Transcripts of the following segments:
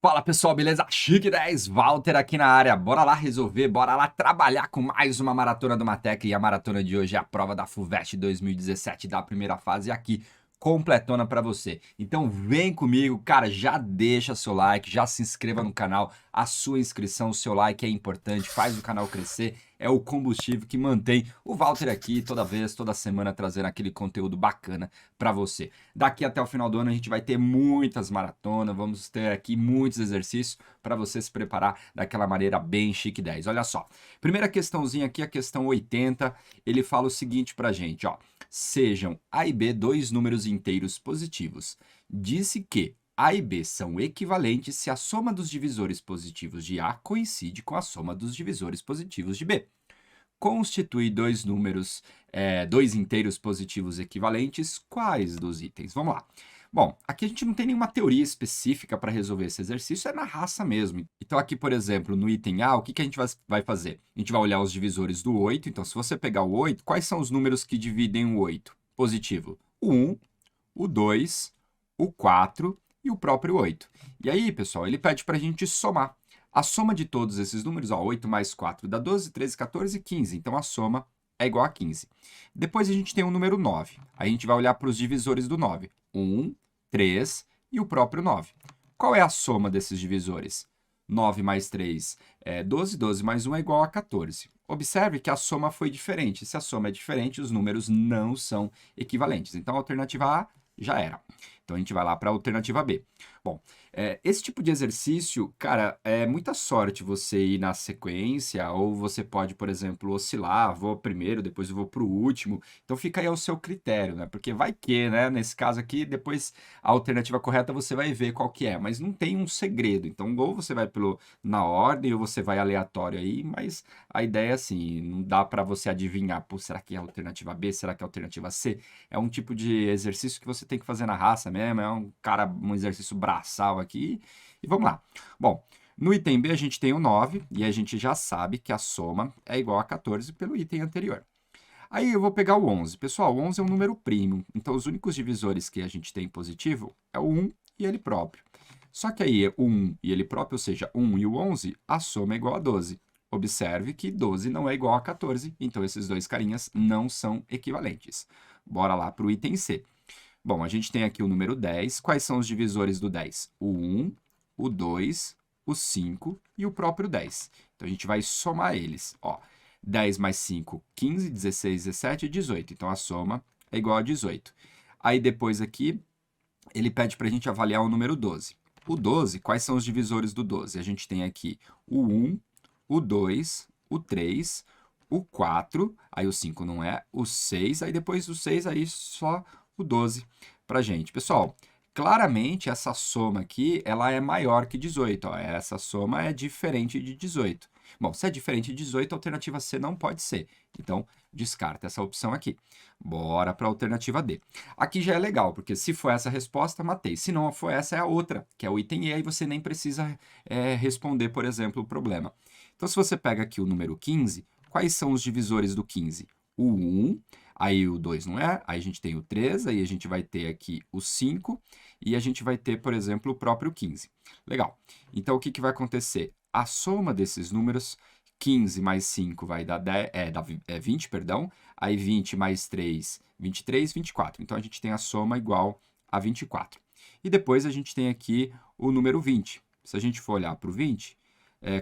Fala pessoal, beleza? Chique 10, Walter aqui na área. Bora lá resolver, bora lá trabalhar com mais uma maratona do Matec. E a maratona de hoje é a prova da FUVEST 2017 da primeira fase aqui, completona pra você. Então vem comigo, cara, já deixa seu like, já se inscreva no canal. A sua inscrição, o seu like é importante, faz o canal crescer, é o combustível que mantém o Walter aqui toda vez, toda semana trazendo aquele conteúdo bacana pra você. Daqui até o final do ano a gente vai ter muitas maratonas, vamos ter aqui muitos exercícios para você se preparar daquela maneira bem chique 10. Olha só, primeira questãozinha aqui, a questão 80, ele fala o seguinte pra gente, ó. Sejam A e B dois números inteiros positivos. Disse que A e B são equivalentes se a soma dos divisores positivos de A coincide com a soma dos divisores positivos de B. Constitui dois números, dois inteiros positivos equivalentes. Quais dos itens? Vamos lá. Bom, aqui a gente não tem nenhuma teoria específica para resolver esse exercício, é na raça mesmo. Então aqui, por exemplo, no item A, o que a gente vai fazer? A gente vai olhar os divisores do 8, então se você pegar o 8, quais são os números que dividem o 8? Positivo. O 1, o 2, o 4 e o próprio 8. E aí, pessoal, ele pede para a gente somar. A soma de todos esses números, ó, 8 mais 4 dá 12, 13, 14 e 15. Então, a soma é igual a 15. Depois, a gente tem o número 9. Aí, a gente vai olhar para os divisores do 9. 1, 3 e o próprio 9. Qual é a soma desses divisores? 9 mais 3 é 12, 12 mais 1 é igual a 14. Observe que a soma foi diferente. Se a soma é diferente, os números não são equivalentes. Então, a alternativa A já era. Então, a gente vai lá para a alternativa B. Bom, esse tipo de exercício, cara, é muita sorte você ir na sequência, ou você pode, por exemplo, oscilar, vou primeiro, depois eu vou para o último. Então, fica aí ao seu critério, né? Porque vai que, né? Nesse caso aqui, depois a alternativa correta você vai ver qual que é, mas não tem um segredo. Então, ou você vai na ordem, ou você vai aleatório aí, mas a ideia é assim, não dá para você adivinhar, pô, será que é a alternativa B, será que é a alternativa C? É um tipo de exercício que você tem que fazer na raça mesmo, é um exercício braçal aqui, e vamos lá. Bom, no item B a gente tem o 9, e a gente já sabe que a soma é igual a 14 pelo item anterior. Aí eu vou pegar o 11. Pessoal, o 11 é um número primo, então os únicos divisores que a gente tem positivo é o 1 e ele próprio. Só que aí o 1 e ele próprio, ou seja, 1 e o 11, a soma é igual a 12. Observe que 12 não é igual a 14, então esses dois carinhas não são equivalentes. Bora lá para o item C. Bom, a gente tem aqui o número 10. Quais são os divisores do 10? O 1, o 2, o 5 e o próprio 10. Então, a gente vai somar eles. Ó, 10 mais 5, 15, 16, 17 e 18. Então, a soma é igual a 18. Aí, depois aqui, ele pede para a gente avaliar o número 12. O 12, quais são os divisores do 12? A gente tem aqui o 1, o 2, o 3, o 4, aí o 5 não é, o 6, aí depois do 6, aí só o 12 para gente. Pessoal, claramente essa soma aqui, ela é maior que 18, ó. Essa soma é diferente de 18. Bom, se é diferente de 18, a alternativa C não pode ser. Então, descarta essa opção aqui. Bora para a alternativa D. Aqui já é legal, porque se for essa a resposta, matei. Se não for essa, é a outra, que é o item E, aí você nem precisa responder, por exemplo, o problema. Então, se você pega aqui o número 15, quais são os divisores do 15? O 1, aí o 2 não é, aí a gente tem o 3, aí a gente vai ter aqui o 5, e a gente vai ter, por exemplo, o próprio 15. Legal. Então, o que vai acontecer? A soma desses números, 15 mais 5 vai dar 20, perdão, aí 20 mais 3, 23, 24. Então, a gente tem a soma igual a 24. E depois a gente tem aqui o número 20. Se a gente for olhar para o 20,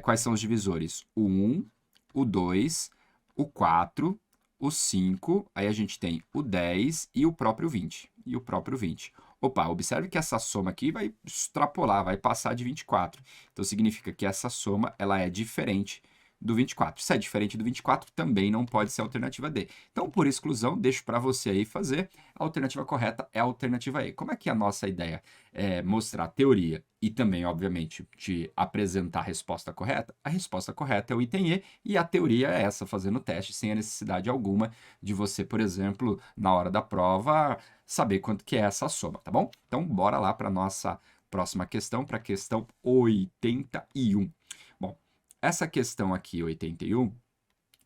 quais são os divisores? O 1, o 2, o 4, o 5, aí a gente tem o 10 e o próprio 20. E o próprio 20. Opa, observe que essa soma aqui vai extrapolar, vai passar de 24. Então, significa que essa soma ela é diferente do 24. Se é diferente do 24, também não pode ser a alternativa D. Então, por exclusão, deixo para você aí fazer. A alternativa correta é a alternativa E. Como é que é a nossa ideia? É mostrar a teoria e também, obviamente, te apresentar a resposta correta? A resposta correta é o item E a teoria é essa, fazendo o teste sem a necessidade alguma de você, por exemplo, na hora da prova, saber quanto que é essa soma, tá bom? Então, bora lá para a nossa próxima questão, para a questão 81. Bom, essa questão aqui, 81,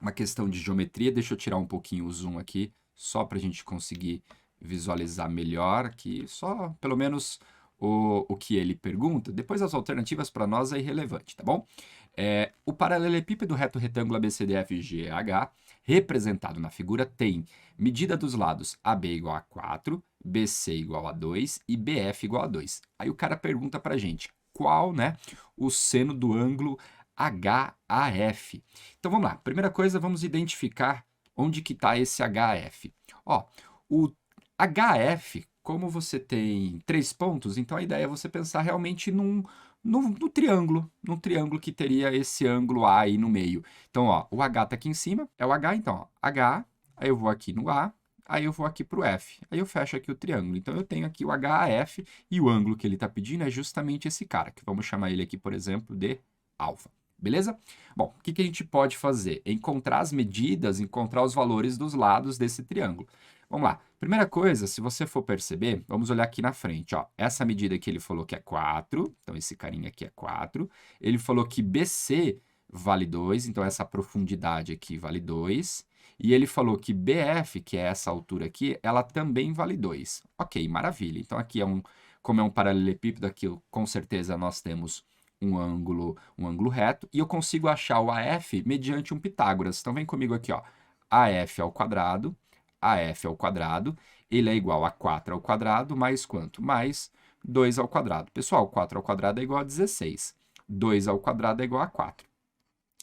uma questão de geometria, deixa eu tirar um pouquinho o zoom aqui, só para a gente conseguir visualizar melhor aqui, só pelo menos o que ele pergunta, depois as alternativas para nós é irrelevante, tá bom? O paralelepípedo reto retângulo ABCDFGH, representado na figura, tem medida dos lados AB igual a 4, BC igual a 2 e BF igual a 2. Aí o cara pergunta pra gente qual, né, o seno do ângulo HAF. Então vamos lá. Primeira coisa, vamos identificar onde que está esse HF. Ó, o HF, como você tem 3 pontos, então a ideia é você pensar realmente no triângulo que teria esse ângulo A aí no meio. Então, ó, o H está aqui em cima, é o H, então, ó, H, aí eu vou aqui no A, aí eu vou aqui para o F, aí eu fecho aqui o triângulo. Então, eu tenho aqui o HF e o ângulo que ele está pedindo é justamente esse cara, que vamos chamar ele aqui, por exemplo, de alfa. Beleza? Bom, o que a gente pode fazer? Encontrar as medidas, encontrar os valores dos lados desse triângulo. Vamos lá. Primeira coisa, se você for perceber, vamos olhar aqui na frente, ó. Essa medida que ele falou que é 4, então esse carinha aqui é 4. Ele falou que BC vale 2, então essa profundidade aqui vale 2. E ele falou que BF, que é essa altura aqui, ela também vale 2. Ok, maravilha. Então aqui como é um paralelepípedo, aqui com certeza nós temos um ângulo reto, e eu consigo achar o AF mediante um Pitágoras. Então vem comigo aqui, ó. AF ao quadrado, ele é igual a 4 ao quadrado, mais quanto? Mais 2 ao quadrado. Pessoal, 4 ao quadrado é igual a 16. 2 ao quadrado é igual a 4.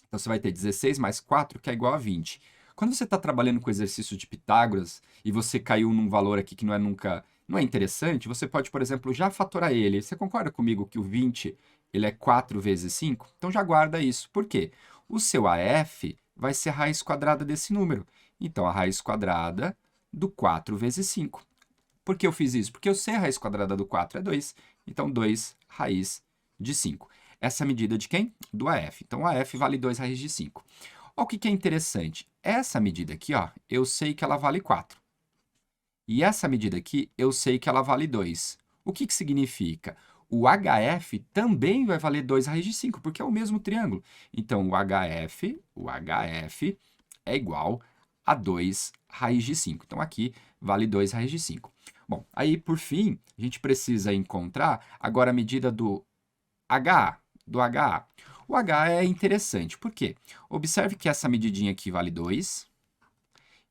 Então você vai ter 16 mais 4, que é igual a 20. Quando você está trabalhando com exercício de Pitágoras e você caiu num valor aqui que não é interessante, você pode, por exemplo, já fatorar ele. Você concorda comigo que o 20 ele é 4 vezes 5? Então já guarda isso. Por quê? O seu AF vai ser a raiz quadrada desse número. Então, a raiz quadrada do 4 vezes 5. Por que eu fiz isso? Porque eu sei a raiz quadrada do 4 é 2. Então, 2 raiz de 5. Essa é a medida de quem? Do AF. Então, o AF vale 2 raiz de 5. Olha o que é interessante. Essa medida aqui, ó, eu sei que ela vale 4. E essa medida aqui, eu sei que ela vale 2. O que significa? O HF também vai valer 2 raiz de 5, porque é o mesmo triângulo. Então, o HF é igual a 2 raiz de 5. Então, aqui vale 2 raiz de 5. Bom, aí, por fim, a gente precisa encontrar agora a medida do HA. O HA é interessante, por quê? Observe que essa medidinha aqui vale 2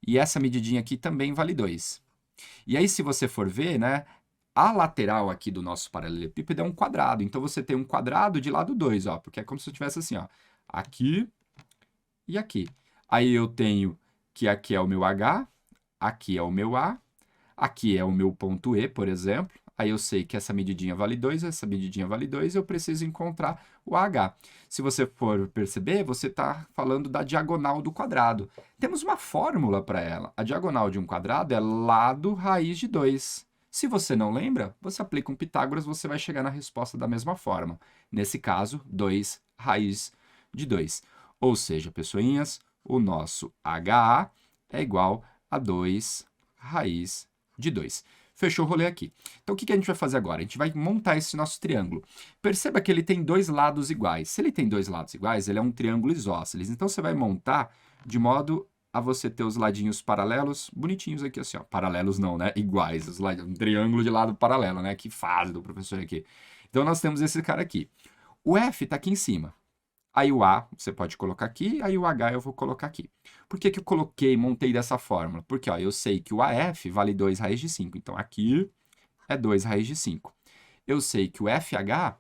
e essa medidinha aqui também vale 2. E aí, se você for ver, né, a lateral aqui do nosso paralelepípedo é um quadrado. Então, você tem um quadrado de lado 2, ó, porque é como se eu tivesse assim, ó, aqui e aqui. Aí eu tenho que aqui é o meu H, aqui é o meu A, aqui é o meu ponto E, por exemplo. Aí eu sei que essa medidinha vale 2, essa medidinha vale 2, eu preciso encontrar o H. Se você for perceber, você está falando da diagonal do quadrado. Temos uma fórmula para ela. A diagonal de um quadrado é lado raiz de 2. Se você não lembra, você aplica um Pitágoras, você vai chegar na resposta da mesma forma. Nesse caso, 2 raiz de 2. Ou seja, pessoinhas, o nosso HA é igual a 2 raiz de 2. Fechou o rolê aqui. Então, o que a gente vai fazer agora? A gente vai montar esse nosso triângulo. Perceba que ele tem 2 lados iguais. Se ele tem 2 lados iguais, ele é um triângulo isósceles. Então, você vai montar de modo a você ter os ladinhos paralelos, bonitinhos aqui assim, ó. Paralelos não, né? Iguais. Um triângulo de lado paralelo, né? Que fase do professor aqui. Então, nós temos esse cara aqui. O F está aqui em cima. Aí o A você pode colocar aqui, aí o H eu vou colocar aqui. Por que eu montei dessa fórmula? Porque ó, eu sei que o AF vale 2 raiz de 5, então aqui é 2 raiz de 5. Eu sei que o FH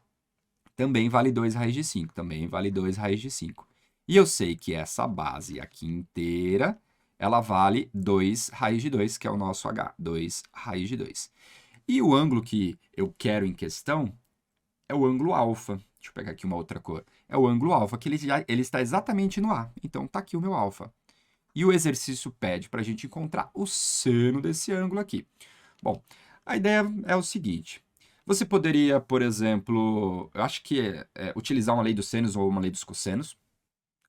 também vale 2 raiz de 5, também vale 2 raiz de 5. E eu sei que essa base aqui inteira, ela vale 2 raiz de 2, que é o nosso H, 2 raiz de 2. E o ângulo que eu quero em questão é o ângulo alfa. Deixa eu pegar aqui uma outra cor. É o ângulo alfa, que ele está exatamente no A. Então, está aqui o meu alfa. E o exercício pede para a gente encontrar o seno desse ângulo aqui. Bom, a ideia é o seguinte. Você poderia, por exemplo, eu acho que utilizar uma lei dos senos ou uma lei dos cossenos.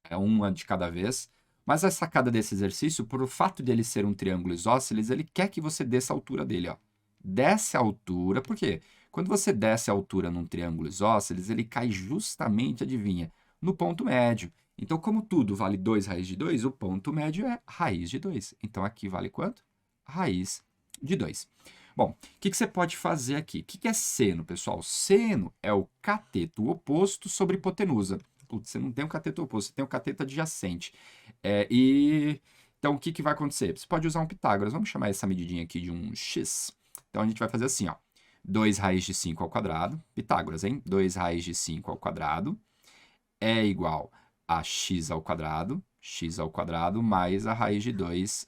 É uma de cada vez. Mas a sacada desse exercício, por o fato dele ser um triângulo isósceles, ele quer que você desça a altura dele, ó. Desce a altura, por quê? Quando você desce a altura num triângulo isósceles, ele cai justamente, adivinha, no ponto médio. Então, como tudo vale 2 raiz de 2, o ponto médio é raiz de 2. Então, aqui vale quanto? Raiz de 2. Bom, o que você pode fazer aqui? O que é seno, pessoal? Seno é o cateto oposto sobre hipotenusa. Putz, você não tem o cateto oposto, você tem o cateto adjacente. Então, o que vai acontecer? Você pode usar um Pitágoras. Vamos chamar essa medidinha aqui de um x. Então, a gente vai fazer assim, ó. 2 raiz de 5 ao quadrado. Pitágoras, hein? 2 raiz de 5 ao quadrado é igual a x ao quadrado mais a raiz de 2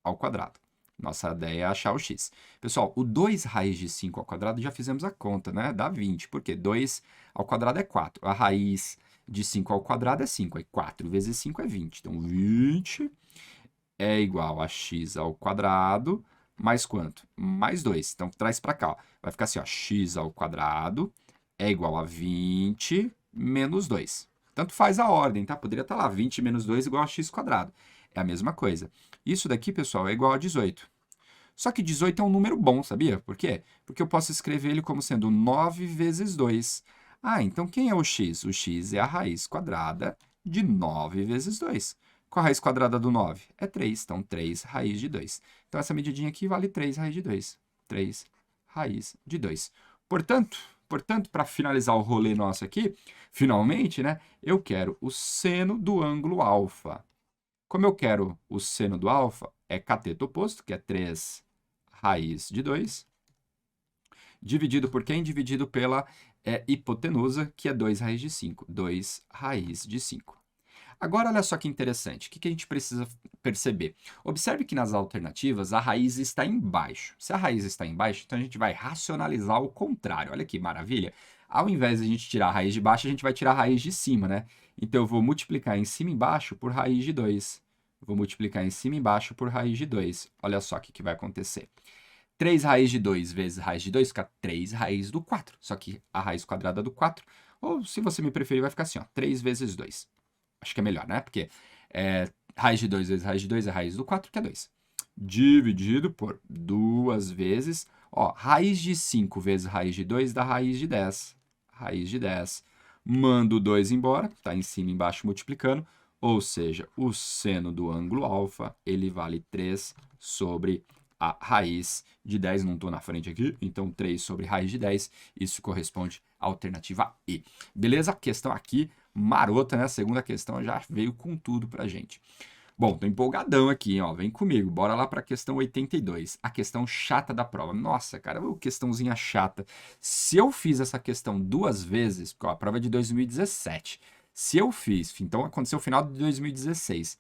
ao quadrado. Nossa ideia é achar o x. Pessoal, o 2 raiz de 5 ao quadrado já fizemos a conta, né? Dá 20, porque 2 ao quadrado é 4. A raiz de 5 ao quadrado é 5. Aí 4 vezes 5 é 20. Então, 20 é igual a x ao quadrado mais quanto? Mais 2. Então, traz para cá. Ó. Vai ficar assim, ó, x ao quadrado é igual a 20 menos 2. Tanto faz a ordem, tá? Poderia estar lá, 20 menos 2 igual a x quadrado. É a mesma coisa. Isso daqui, pessoal, é igual a 18. Só que 18 é um número bom, sabia? Por quê? Porque eu posso escrever ele como sendo 9 vezes 2. Ah, então quem é o x? O x é a raiz quadrada de 9 vezes 2. Qual a raiz quadrada do 9? É 3, então 3 raiz de 2. Então essa medidinha aqui vale 3 raiz de 2. 3 raiz de 2. Portanto, para finalizar o rolê nosso aqui, finalmente, né, eu quero o seno do ângulo alfa. Como eu quero o seno do alfa, é cateto oposto, que é 3 raiz de 2, dividido por quem? Dividido pela hipotenusa, que é 2 raiz de 5. 2 raiz de 5. Agora, olha só que interessante. O que a gente precisa perceber? Observe que nas alternativas a raiz está embaixo. Se a raiz está embaixo, então a gente vai racionalizar o contrário. Olha que maravilha. Ao invés de a gente tirar a raiz de baixo, a gente vai tirar a raiz de cima, né? Então, eu vou multiplicar em cima e embaixo por raiz de 2. Vou multiplicar em cima e embaixo por raiz de 2. Olha só o que vai acontecer. 3 raiz de 2 vezes raiz de 2 fica 3 raiz do 4. Só que a raiz quadrada do 4, ou se você me preferir, vai ficar assim, ó, 3 vezes 2. Acho que é melhor, né? Porque raiz de 2 vezes raiz de 2 é raiz do 4, que é 2. Dividido por 2 vezes, ó, raiz de 5 vezes raiz de 2 dá raiz de 10. Raiz de 10. Mando o 2 embora, tá em cima e embaixo multiplicando, ou seja, o seno do ângulo alfa, ele vale 3 sobre a raiz de 10, não estou na frente aqui, então 3 sobre raiz de 10, isso corresponde à alternativa E. Beleza? Questão aqui marota, né? A segunda questão já veio com tudo pra gente. Bom, tô empolgadão aqui, ó. Vem comigo. Bora lá para a questão 82. A questão chata da prova. Nossa, cara, questãozinha chata. Se eu fiz essa questão 2 vezes, porque ó, a prova é de 2017. Se eu fiz, então aconteceu no final de 2016.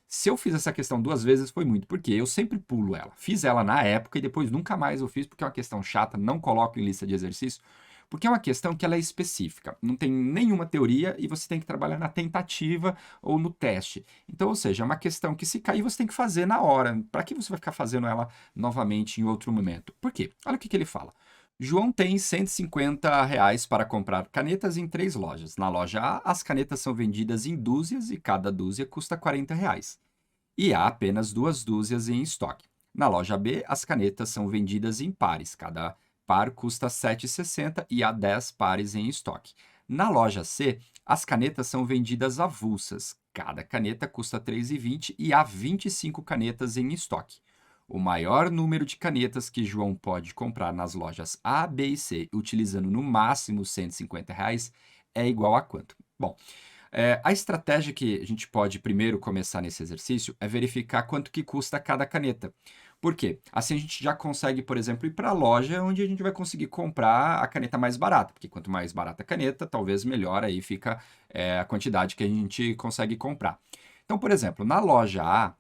Se eu fiz essa questão 2 vezes, foi muito, porque eu sempre pulo ela. Fiz ela na época e depois nunca mais eu fiz, porque é uma questão chata, não coloco em lista de exercício. Porque é uma questão que ela é específica, não tem nenhuma teoria e você tem que trabalhar na tentativa ou no teste. Então, ou seja, é uma questão que se cair você tem que fazer na hora. Para que você vai ficar fazendo ela novamente em outro momento? Por quê? Olha o que ele fala. João tem R$ 150 para comprar canetas em 3 lojas. Na loja A, as canetas são vendidas em dúzias e cada dúzia custa R$ 40. E há apenas 2 dúzias em estoque. Na loja B, as canetas são vendidas em pares. Cada par custa R$ 7,60 e há 10 pares em estoque. Na loja C, as canetas são vendidas avulsas. Cada caneta custa R$ 3,20 e há 25 canetas em estoque. O maior número de canetas que João pode comprar nas lojas A, B e C, utilizando no máximo R$ 150, é igual a quanto? Bom, a estratégia que a gente pode primeiro começar nesse exercício é verificar quanto que custa cada caneta. Por quê? Assim a gente já consegue, por exemplo, ir para a loja onde a gente vai conseguir comprar a caneta mais barata, porque quanto mais barata a caneta, talvez melhor aí fica a quantidade que a gente consegue comprar. Então, por exemplo, na loja A,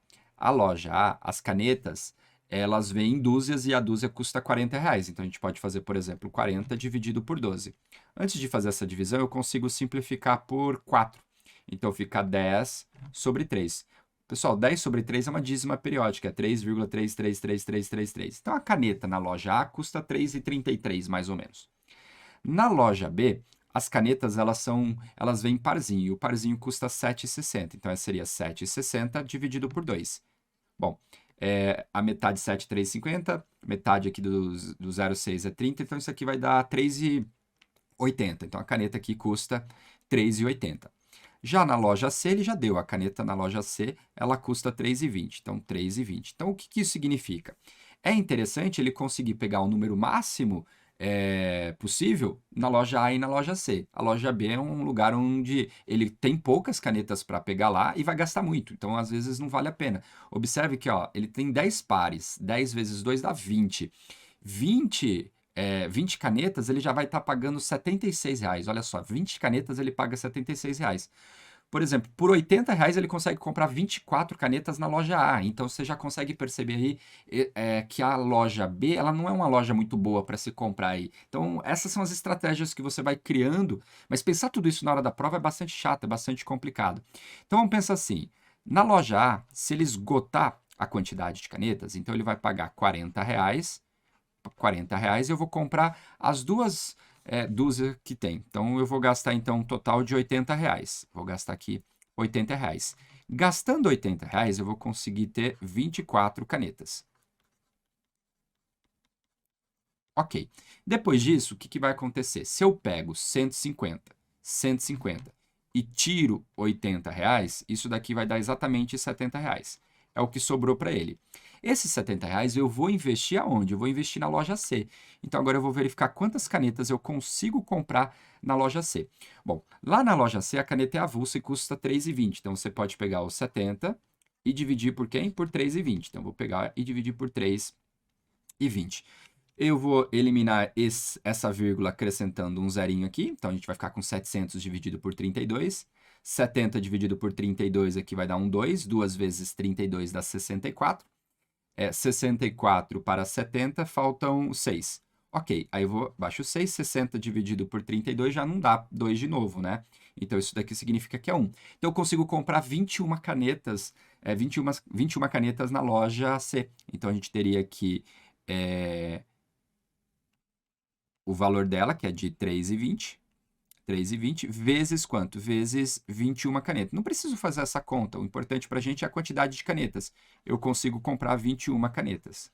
as canetas, elas vêm em dúzias e a dúzia custa R$ 40. Então, a gente pode fazer, por exemplo, 40 dividido por 12. Antes de fazer essa divisão, eu consigo simplificar por 4. Então, fica 10 sobre 3. Pessoal, 10 sobre 3 é uma dízima periódica, é 3,333333. Então, a caneta na loja A custa R$ 3,33, mais ou menos. Na loja B, as canetas elas vêm parzinho, e o parzinho custa R$ 7,60. Então, seria 7,60 dividido por 2. Bom, a metade de 7 é 3,50, metade aqui do 0,6 é 30, então isso aqui vai dar 3,80. Então, a caneta aqui custa 3,80. Já na loja C, ele já deu. A caneta na loja C, ela custa 3,20. Então, 3,20. Então, o que isso significa? É interessante ele conseguir pegar o número máximo possível na loja A e na loja C. A loja B é um lugar onde ele tem poucas canetas para pegar lá e vai gastar muito, então às vezes não vale a pena. Observe que ó, ele tem 10 pares, 10 vezes 2 dá 20. 20 canetas ele já vai estar pagando R$ 76. Olha só, 20 canetas ele paga R$ 76. Por exemplo, por R$ 80 ele consegue comprar 24 canetas na loja A. Então você já consegue perceber aí que a loja B ela não é uma loja muito boa para se comprar aí. Então essas são as estratégias que você vai criando, mas pensar tudo isso na hora da prova é bastante chato, é bastante complicado. Então vamos pensar assim, na loja A, se ele esgotar a quantidade de canetas, então ele vai pagar R$ 40, R$ 40 eu vou comprar as duas dúzia que tem. Então eu vou gastar então um total de R$ 80. Vou gastar aqui R$ 80. Gastando R$ 80, eu vou conseguir ter 24 canetas. Ok. Depois disso, o que vai acontecer? Se eu pego 150 e tiro R$ 80, isso daqui vai dar exatamente R$ 70. É o que sobrou para ele. Esses R$ 70 eu vou investir aonde? Eu vou investir na loja C. Então agora eu vou verificar quantas canetas eu consigo comprar na loja C. Bom, lá na loja C a caneta é avulsa e custa R$ 3,20. Então você pode pegar os 70 e dividir por quem? Por 3,20. Então eu vou pegar e dividir por 3,20. Eu vou eliminar essa vírgula acrescentando um zerinho aqui. Então, a gente vai ficar com 700 dividido por 32. 70 dividido por 32 aqui vai dar um 2. 2 vezes 32 dá 64. 64 para 70, faltam 6. Ok, aí eu vou baixo 6. 60 dividido por 32 já não dá 2 de novo, né? Então, isso daqui significa que é 1. Então, eu consigo comprar 21 canetas, 21 canetas na loja C. Então, a gente teria aqui o valor dela, que é de 3,20. 3,20 vezes quanto? Vezes 21 canetas. Não preciso fazer essa conta. O importante para a gente é a quantidade de canetas. Eu consigo comprar 21 canetas.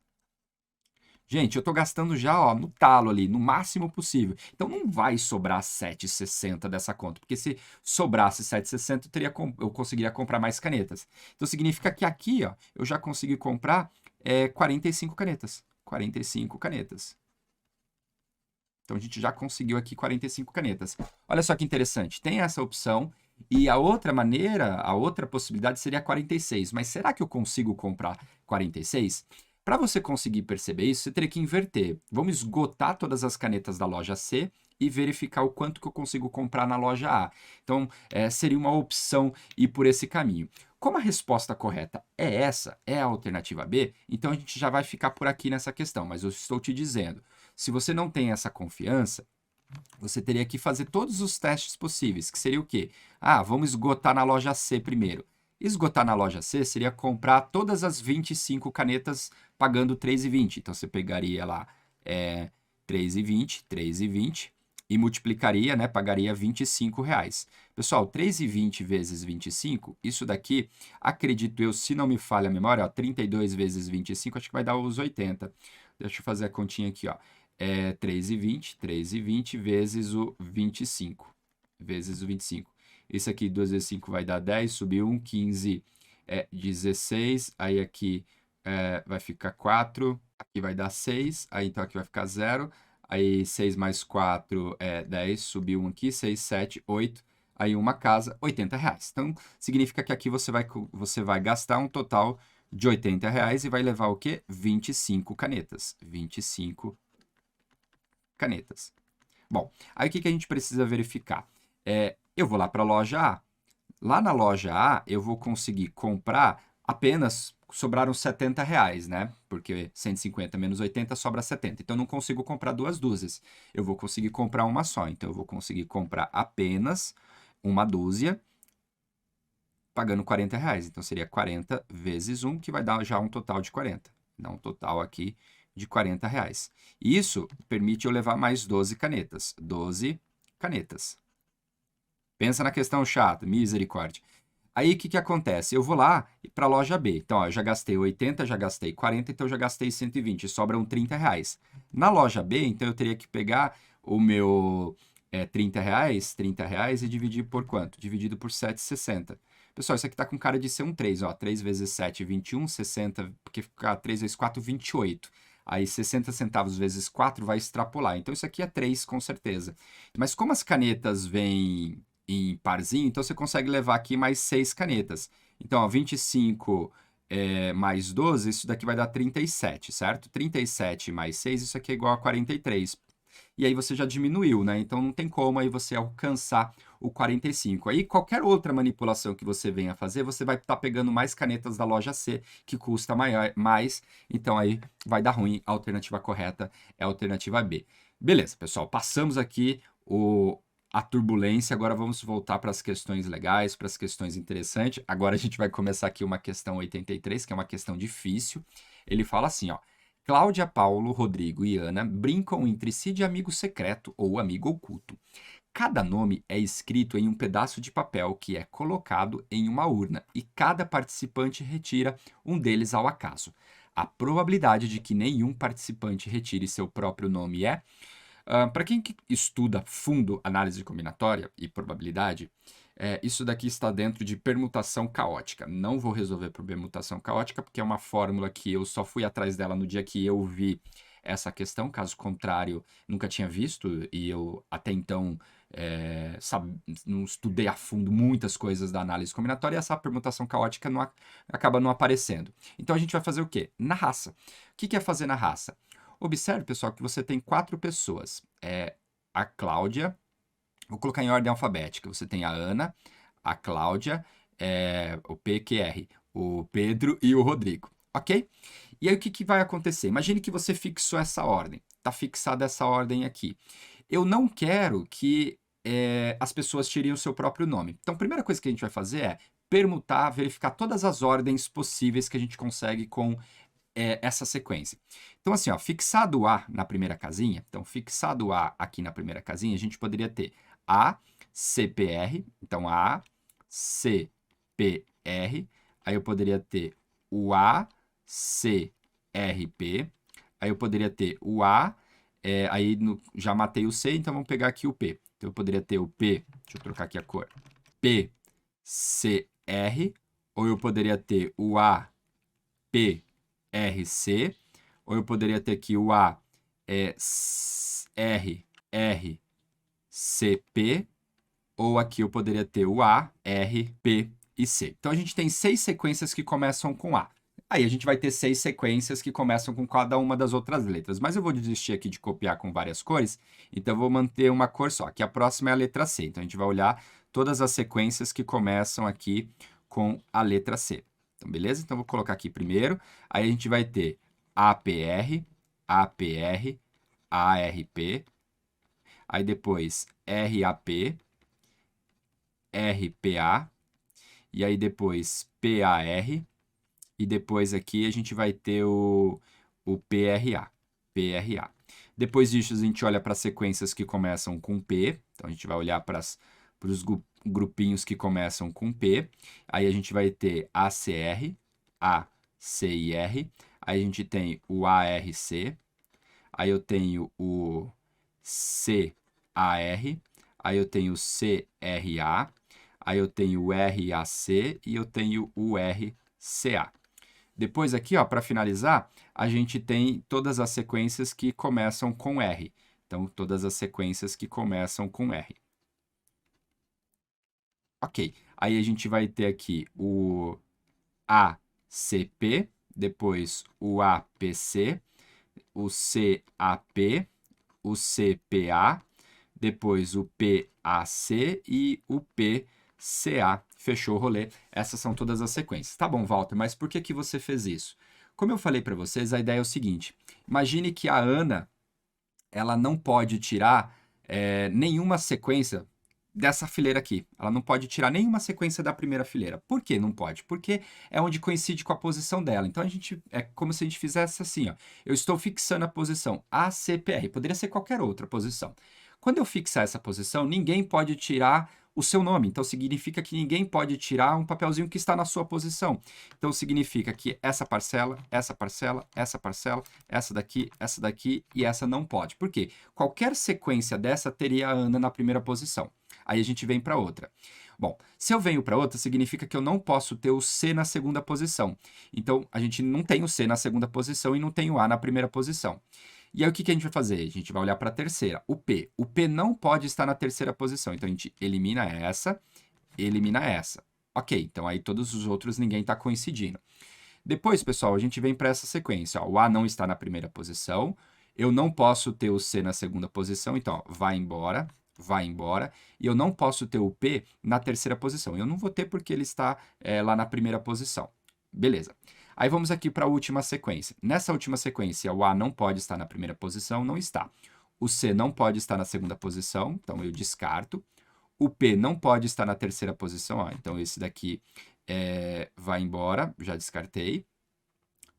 Gente, eu estou gastando já ó, no talo ali, no máximo possível. Então não vai sobrar 7,60 dessa conta, porque se sobrasse 7,60 eu conseguiria comprar mais canetas. Então significa que aqui ó, eu já consegui comprar 45 canetas. 45 canetas. Então, a gente já conseguiu aqui 45 canetas. Olha só que interessante. Tem essa opção e a outra maneira, a outra possibilidade seria 46. Mas será que eu consigo comprar 46? Para você conseguir perceber isso, você teria que inverter. Vamos esgotar todas as canetas da loja C e verificar o quanto que eu consigo comprar na loja A. Então, seria uma opção ir por esse caminho. Como a resposta correta é essa, é a alternativa B, então a gente já vai ficar por aqui nessa questão, mas eu estou te dizendo, se você não tem essa confiança, você teria que fazer todos os testes possíveis, que seria o quê? Ah, vamos esgotar na loja C primeiro. Esgotar na loja C seria comprar todas as 25 canetas pagando R$ 3,20. Então, você pegaria lá 3,20 e multiplicaria, né, pagaria R$ 25. Pessoal, 3,20 vezes 25, isso daqui, acredito eu, se não me falha a memória, ó, 32 vezes 25, acho que vai dar os 80. Deixa eu fazer a continha aqui, ó. 3,20 vezes o 25. Vezes o 25. Isso aqui, 2 vezes 5 vai dar 10, subiu 1, 15, 16. Aí aqui vai ficar 4, aqui vai dar 6, aí então aqui vai ficar 0. Aí 6 mais 4 é 10, subiu 1 aqui, 6, 7, 8. Aí uma casa, R$ 80. Então, significa que aqui você vai gastar um total de R$ 80 e vai levar o quê? 25 canetas. 25 canetas. Bom, aí o que a gente precisa verificar? Eu vou lá para a loja A. Lá na loja A, eu vou conseguir comprar apenas, sobraram R$ 70, né? Porque 150 menos 80 sobra 70. Então, eu não consigo comprar duas dúzias. Eu vou conseguir comprar uma só. Então, eu vou conseguir comprar apenas uma dúzia, pagando R$ 40. Então, seria 40 vezes 1, que vai dar já um total de 40. Dá um total aqui de R$ 40. Isso permite eu levar mais 12 canetas. 12 canetas. Pensa na questão chata, misericórdia. Aí, o que acontece? Eu vou lá para a loja B. Então, ó, eu já gastei 80, já gastei 40, então eu já gastei 120, sobram R$ 30. Na loja B, então eu teria que pegar o meu R$ 30 e dividir por quanto? Dividido por 7,60. Pessoal, isso aqui tá com cara de ser um 3, ó. 3 vezes 7, 21, 60, porque fica 3 vezes 4, 28. Aí 60 centavos vezes 4 vai extrapolar. Então isso aqui é 3 com certeza. Mas como as canetas vêm em parzinho, então você consegue levar aqui mais 6 canetas. Então, ó, 25 mais 12, isso daqui vai dar 37, certo? 37 mais 6, isso aqui é igual a 43. E aí você já diminuiu, né? Então não tem como aí você alcançar o 45. Aí qualquer outra manipulação que você venha fazer, você vai estar pegando mais canetas da loja C, que custa mais, então aí vai dar ruim. A alternativa correta é a alternativa B. Beleza, pessoal, passamos aqui a turbulência, agora vamos voltar para as questões legais, para as questões interessantes. Agora a gente vai começar aqui uma questão 83, que é uma questão difícil. Ele fala assim, ó. Cláudia, Paulo, Rodrigo e Ana brincam entre si de amigo secreto ou amigo oculto. Cada nome é escrito em um pedaço de papel que é colocado em uma urna e cada participante retira um deles ao acaso. A probabilidade de que nenhum participante retire seu próprio nome é... Para quem que estuda fundo análise combinatória e probabilidade, isso daqui está dentro de permutação caótica. Não vou resolver por permutação caótica, porque é uma fórmula que eu só fui atrás dela no dia que eu vi essa questão. Caso contrário, nunca tinha visto e eu até então não estudei a fundo muitas coisas da análise combinatória e essa permutação caótica acaba não aparecendo. Então a gente vai fazer o quê? Na raça. O que é fazer na raça? Observe, pessoal, que você tem 4 pessoas. A Cláudia, vou colocar em ordem alfabética. Você tem a Ana, a Cláudia, o PQR, o Pedro e o Rodrigo, ok? E aí o que vai acontecer? Imagine que você fixou essa ordem. Está fixada essa ordem aqui. Eu não quero que as pessoas tirem o seu próprio nome. Então, a primeira coisa que a gente vai fazer é permutar, verificar todas as ordens possíveis que a gente consegue com essa sequência. Então, assim, ó, fixado A na primeira casinha, então, fixado A aqui na primeira casinha, a gente poderia ter A, CPR, então, A, CPR, aí eu poderia ter o A, CRP, aí eu poderia ter o A, aí já matei o C, então vamos pegar aqui o P. Então, eu poderia ter o P, deixa eu trocar aqui a cor, PCR, ou eu poderia ter o A, P, RC, ou eu poderia ter aqui o A RRCP, ou aqui eu poderia ter o A, R, P e C. Então a gente tem 6 sequências que começam com A. Aí a gente vai ter 6 sequências que começam com cada uma das outras letras. Mas eu vou desistir aqui de copiar com várias cores, então eu vou manter uma cor só. Aqui a próxima é a letra C. Então a gente vai olhar todas as sequências que começam aqui com a letra C. Então, beleza? Então, vou colocar aqui primeiro. Aí a gente vai ter APR, APR, ARP. Aí depois RAP, RPA. E aí depois PAR. E depois aqui a gente vai ter o PRA, PRA. Depois disso, a gente olha para as sequências que começam com P. Então, a gente vai olhar para os grupinhos que começam com P. Aí a gente vai ter ACR, ACIR. Aí a gente tem o ARC. Aí eu tenho o CAR. Aí eu tenho o CRA. Aí eu tenho o RAC e eu tenho o RCA. Depois aqui, ó, para finalizar, a gente tem todas as sequências que começam com R. Então, todas as sequências que começam com R. Ok, aí a gente vai ter aqui o ACP, depois o APC, o CAP, o CPA, depois o PAC e o PCA. Fechou o rolê. Essas são todas as sequências. Tá bom, Walter, mas por que você fez isso? Como eu falei para vocês, a ideia é o seguinte. Imagine que a Ana, ela não pode tirar nenhuma sequência dessa fileira aqui. Ela não pode tirar nenhuma sequência da primeira fileira. Por que não pode? Porque é onde coincide com a posição dela. Então, é como se a gente fizesse assim, ó. Eu estou fixando a posição ACPR. Poderia ser qualquer outra posição. Quando eu fixar essa posição, ninguém pode tirar o seu nome. Então, significa que ninguém pode tirar um papelzinho que está na sua posição. Então, significa que essa parcela, essa parcela, essa parcela, essa daqui e essa não pode. Por quê? Qualquer sequência dessa teria a Ana na primeira posição. Aí a gente vem para outra. Bom, se eu venho para outra, significa que eu não posso ter o C na segunda posição. Então, a gente não tem o C na segunda posição e não tem o A na primeira posição. E aí, o que que a gente vai fazer? A gente vai olhar para a terceira, o P. O P não pode estar na terceira posição. Então, a gente elimina essa. Ok, então aí todos os outros ninguém está coincidindo. Depois, pessoal, a gente vem para essa sequência. Ó, o A não está na primeira posição. Eu não posso ter o C na segunda posição. Então, ó, vai embora. E eu não posso ter o P na terceira posição. Eu não vou ter porque ele está lá na primeira posição. Beleza. Aí vamos aqui para a última sequência. Nessa última sequência, o A não pode estar na primeira posição, não está. O C não pode estar na segunda posição, então eu descarto. O P não pode estar na terceira posição, ó, então esse daqui vai embora, já descartei.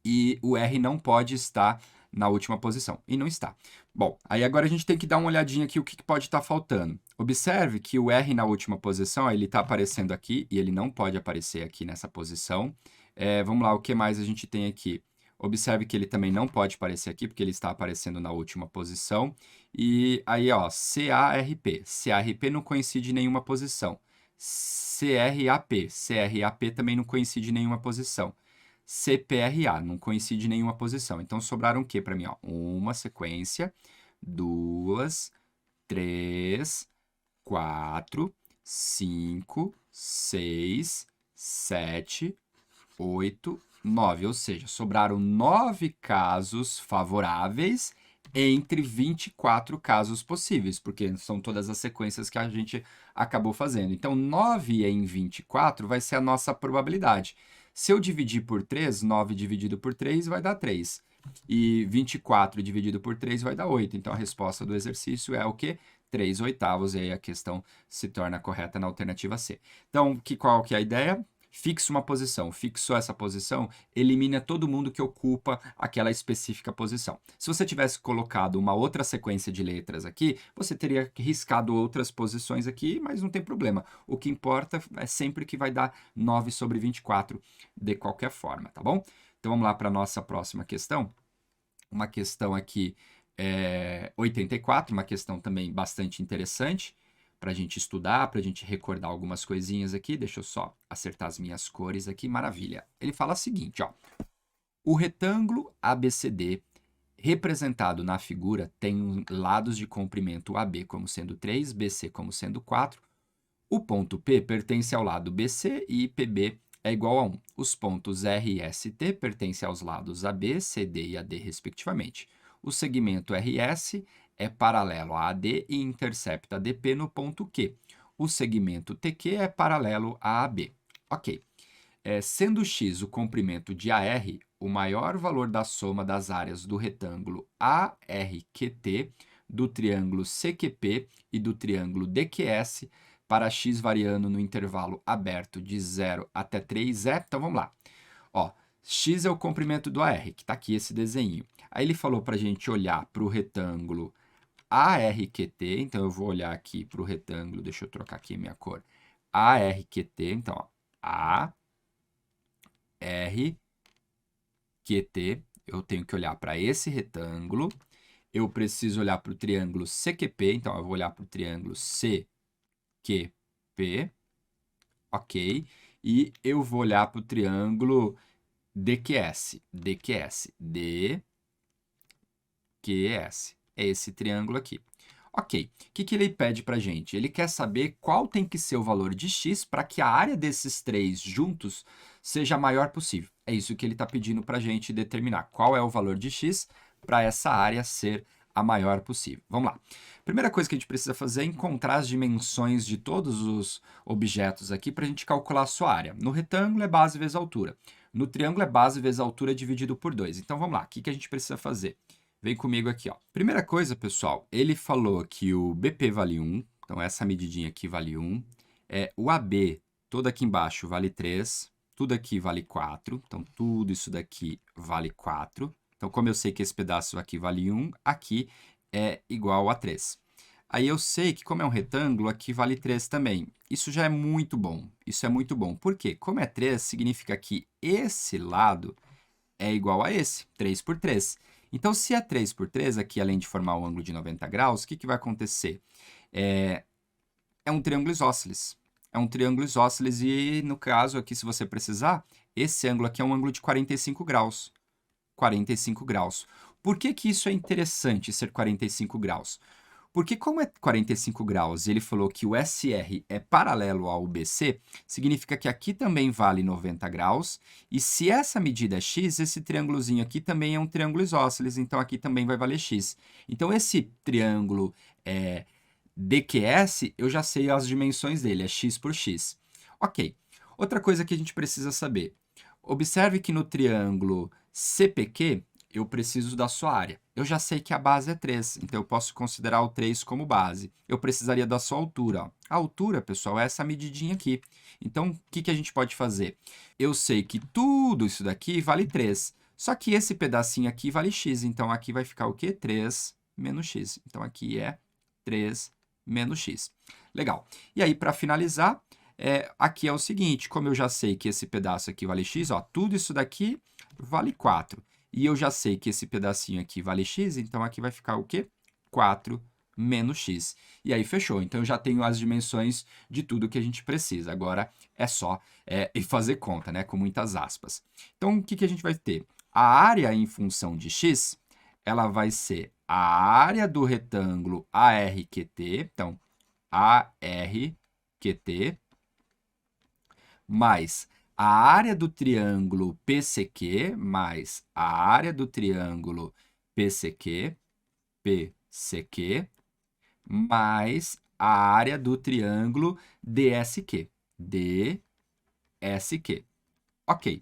E o R não pode estar na última posição, e não está. Bom, aí agora a gente tem que dar uma olhadinha aqui o que pode estar faltando. Observe que o R na última posição, ó, ele está aparecendo aqui, e ele não pode aparecer aqui nessa posição. Vamos lá, o que mais a gente tem aqui? Observe que ele também não pode aparecer aqui, porque ele está aparecendo na última posição. E aí, ó, CARP. CARP não coincide em nenhuma posição. CRAP também não coincide em nenhuma posição. CPRA não coincide em nenhuma posição. Então, sobraram o que para mim? Ó? Uma sequência, 2, 3, 4, 5, 6, 7, 8, 9. Ou seja, sobraram 9 casos favoráveis entre 24 casos possíveis, porque são todas as sequências que a gente acabou fazendo. Então, 9 em 24 vai ser a nossa probabilidade. Se eu dividir por 3, 9 dividido por 3 vai dar 3. E 24 dividido por 3 vai dar 8. Então, a resposta do exercício é o quê? 3 oitavos, e aí a questão se torna correta na alternativa C. Então, qual que é a ideia? Fixa uma posição. Fixou essa posição, elimina todo mundo que ocupa aquela específica posição. Se você tivesse colocado uma outra sequência de letras aqui, você teria riscado outras posições aqui, mas não tem problema. O que importa é sempre que vai dar 9 sobre 24 de qualquer forma, tá bom? Então vamos lá para a nossa próxima questão. Uma questão aqui 84, uma questão também bastante interessante para a gente estudar, para a gente recordar algumas coisinhas aqui. Deixa eu só acertar as minhas cores aqui, maravilha. Ele fala o seguinte, ó. O retângulo ABCD representado na figura tem lados de comprimento AB como sendo 3, BC como sendo 4. O ponto P pertence ao lado BC e PB é igual a 1. Os pontos R e ST pertencem aos lados AB, CD e AD, respectivamente. O segmento RS é paralelo a AD e intercepta ADP no ponto Q. O segmento TQ é paralelo a AB. Ok. Sendo x o comprimento de AR, o maior valor da soma das áreas do retângulo ARQT, do triângulo CQP e do triângulo DQS, para x variando no intervalo aberto de 0 até 3 é... Então, vamos lá. Ó, x é o comprimento do AR, que está aqui esse desenho. Aí ele falou para a gente olhar para o retângulo ARQT, então eu vou olhar aqui para o retângulo, deixa eu trocar aqui a minha cor, ARQT, então, ó, ARQT, eu tenho que olhar para esse retângulo, eu preciso olhar para o triângulo CQP, então eu vou olhar para o triângulo CQP, ok, e eu vou olhar para o triângulo DQS, é esse triângulo aqui. Ok, o que ele pede para a gente? Ele quer saber qual tem que ser o valor de x para que a área desses três juntos seja a maior possível. É isso que ele está pedindo para a gente determinar. Qual é o valor de x para essa área ser a maior possível. Vamos lá. Primeira coisa que a gente precisa fazer é encontrar as dimensões de todos os objetos aqui para a gente calcular a sua área. No retângulo é base vezes altura. No triângulo é base vezes altura dividido por 2. Então vamos lá, o que a gente precisa fazer? Vem comigo aqui, ó. Primeira coisa, pessoal, ele falou que o BP vale 1, então essa medidinha aqui vale 1. O AB, todo aqui embaixo, vale 3. Tudo aqui vale 4, então tudo isso daqui vale 4. Então, como eu sei que esse pedaço aqui vale 1, aqui é igual a 3. Aí eu sei que, como é um retângulo, aqui vale 3 também. Isso já é muito bom. Isso é muito bom. Por quê? Como é 3, significa que esse lado é igual a esse, 3 por 3. Então, se é 3 por 3, aqui além de formar um ângulo de 90 graus, o que vai acontecer? É um triângulo isósceles. é um triângulo isósceles e, no caso aqui, se você precisar, esse ângulo aqui é um ângulo de 45 graus. 45 graus. Por que que isso é interessante ser 45 graus? Porque como é 45 graus e ele falou que o SR é paralelo ao BC, significa que aqui também vale 90 graus, e se essa medida é x, esse triângulozinho aqui também é um triângulo isósceles, então aqui também vai valer x. Então esse triângulo DQS, eu já sei as dimensões dele, é x por x. Ok. Outra coisa que a gente precisa saber. Observe que no triângulo CPQ, eu preciso da sua área. Eu já sei que a base é 3, então eu posso considerar o 3 como base. Eu precisaria da sua altura. Ó. A altura, pessoal, é essa medidinha aqui. Então, o que que a gente pode fazer? Eu sei que tudo isso daqui vale 3, só que esse pedacinho aqui vale x, então aqui vai ficar o quê? 3 menos x. Então, aqui é 3 menos x. Legal. E aí, para finalizar, aqui é o seguinte, como eu já sei que esse pedaço aqui vale x, ó, tudo isso daqui vale 4. E eu já sei que esse pedacinho aqui vale x, então aqui vai ficar o quê? 4 menos x. E aí fechou. Então eu já tenho as dimensões de tudo que a gente precisa. Agora é só ir fazer conta, né? Com muitas aspas. Então o que que a gente vai ter? A área em função de x, ela vai ser a área do retângulo ARQT, então ARQT, mais a área do triângulo PCQ, mais a área do triângulo PCQ, mais a área do triângulo DSQ, DSQ. Ok,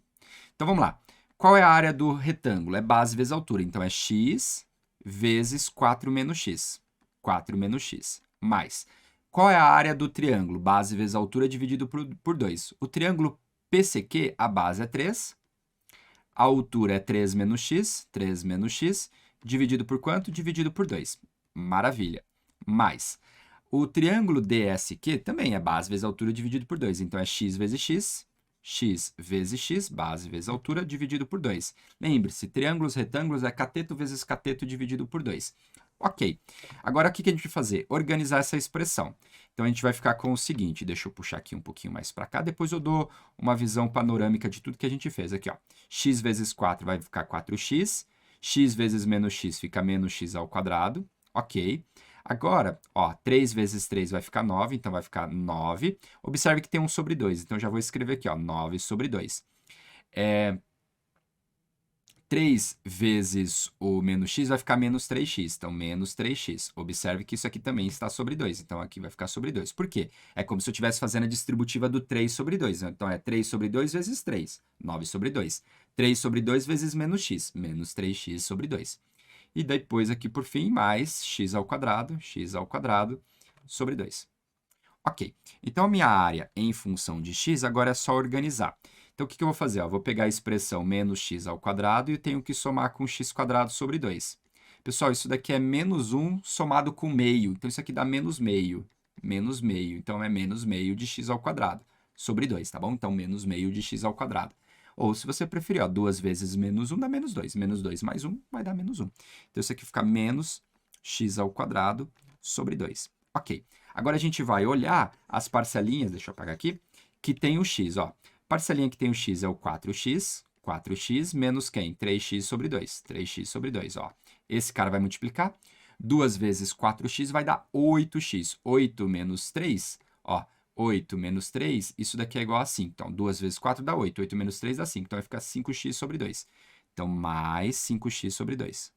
então vamos lá. Qual é a área do retângulo? É base vezes altura, então é x vezes 4 menos x. 4 menos x, mais. Qual é a área do triângulo? Base vezes altura dividido por 2. O triângulo PCQ, a base é 3, a altura é 3 menos x, dividido por quanto? Dividido por 2. Maravilha. Mais, o triângulo DSQ também é base vezes altura dividido por 2. Então, é x vezes x vezes x, base vezes altura, dividido por 2. Lembre-se, triângulos retângulos é cateto vezes cateto dividido por 2. Ok. Agora, o que a gente vai fazer? Organizar essa expressão. Então, a gente vai ficar com o seguinte, deixa eu puxar aqui um pouquinho mais para cá, depois eu dou uma visão panorâmica de tudo que a gente fez aqui, ó. X vezes 4 vai ficar 4x, x vezes menos x fica menos x ao quadrado, ok. Agora, ó, 3 vezes 3 vai ficar 9, então vai ficar 9. Observe que tem 1 sobre 2, então já vou escrever aqui, ó, 9 sobre 2. 3 vezes o menos x vai ficar menos 3x, então menos 3x. Observe que isso aqui também está sobre 2, então aqui vai ficar sobre 2. Por quê? É como se eu estivesse fazendo a distributiva do 3 sobre 2. Então é 3 sobre 2 vezes 3, 9 sobre 2. 3 sobre 2 vezes menos x, menos 3x sobre 2. E depois aqui, por fim, mais x ao quadrado sobre 2. Ok, então a minha área em função de x agora é só organizar. Então, o que eu vou fazer? Eu vou pegar a expressão menos x ao quadrado e tenho que somar com x quadrado sobre 2. Pessoal, isso daqui é menos 1 somado com meio. Então, isso aqui dá menos meio. Menos meio. Então, é menos meio de x ao quadrado sobre 2, tá bom? Então, menos meio de x ao quadrado. Ou, se você preferir, ó, 2 vezes menos 1 dá menos 2. Menos 2 mais 1 vai dar menos 1. Então, isso aqui fica menos x ao quadrado sobre 2. Ok. Agora, a gente vai olhar as parcelinhas, deixa eu apagar aqui, que tem o x, ó. Parcelinha que tem o x é o 4x menos quem? 3x sobre 2, 3x sobre 2, ó. Esse cara vai multiplicar, 2 vezes 4x vai dar 8x, 8 menos 3, ó, 8 menos 3, isso daqui é igual a 5, então 2 vezes 4 dá 8, 8 menos 3 dá 5, então vai ficar 5x sobre 2. Então, mais 5x sobre 2.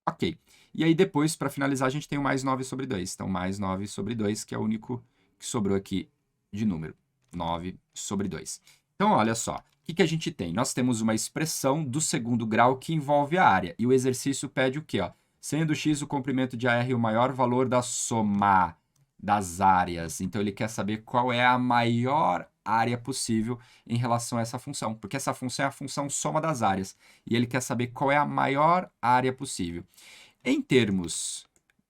Ok, e aí depois, para finalizar, a gente tem o mais 9 sobre 2, então mais 9 sobre 2, que é o único que sobrou aqui de número. 9 sobre 2. Então, olha só, o que a gente tem? Nós temos uma expressão do segundo grau que envolve a área. E o exercício pede o quê? Ó? Sendo x o comprimento de AR o maior valor da soma das áreas. Então, ele quer saber qual é a maior área possível em relação a essa função. Porque essa função é a função soma das áreas. E ele quer saber qual é a maior área possível. Em termos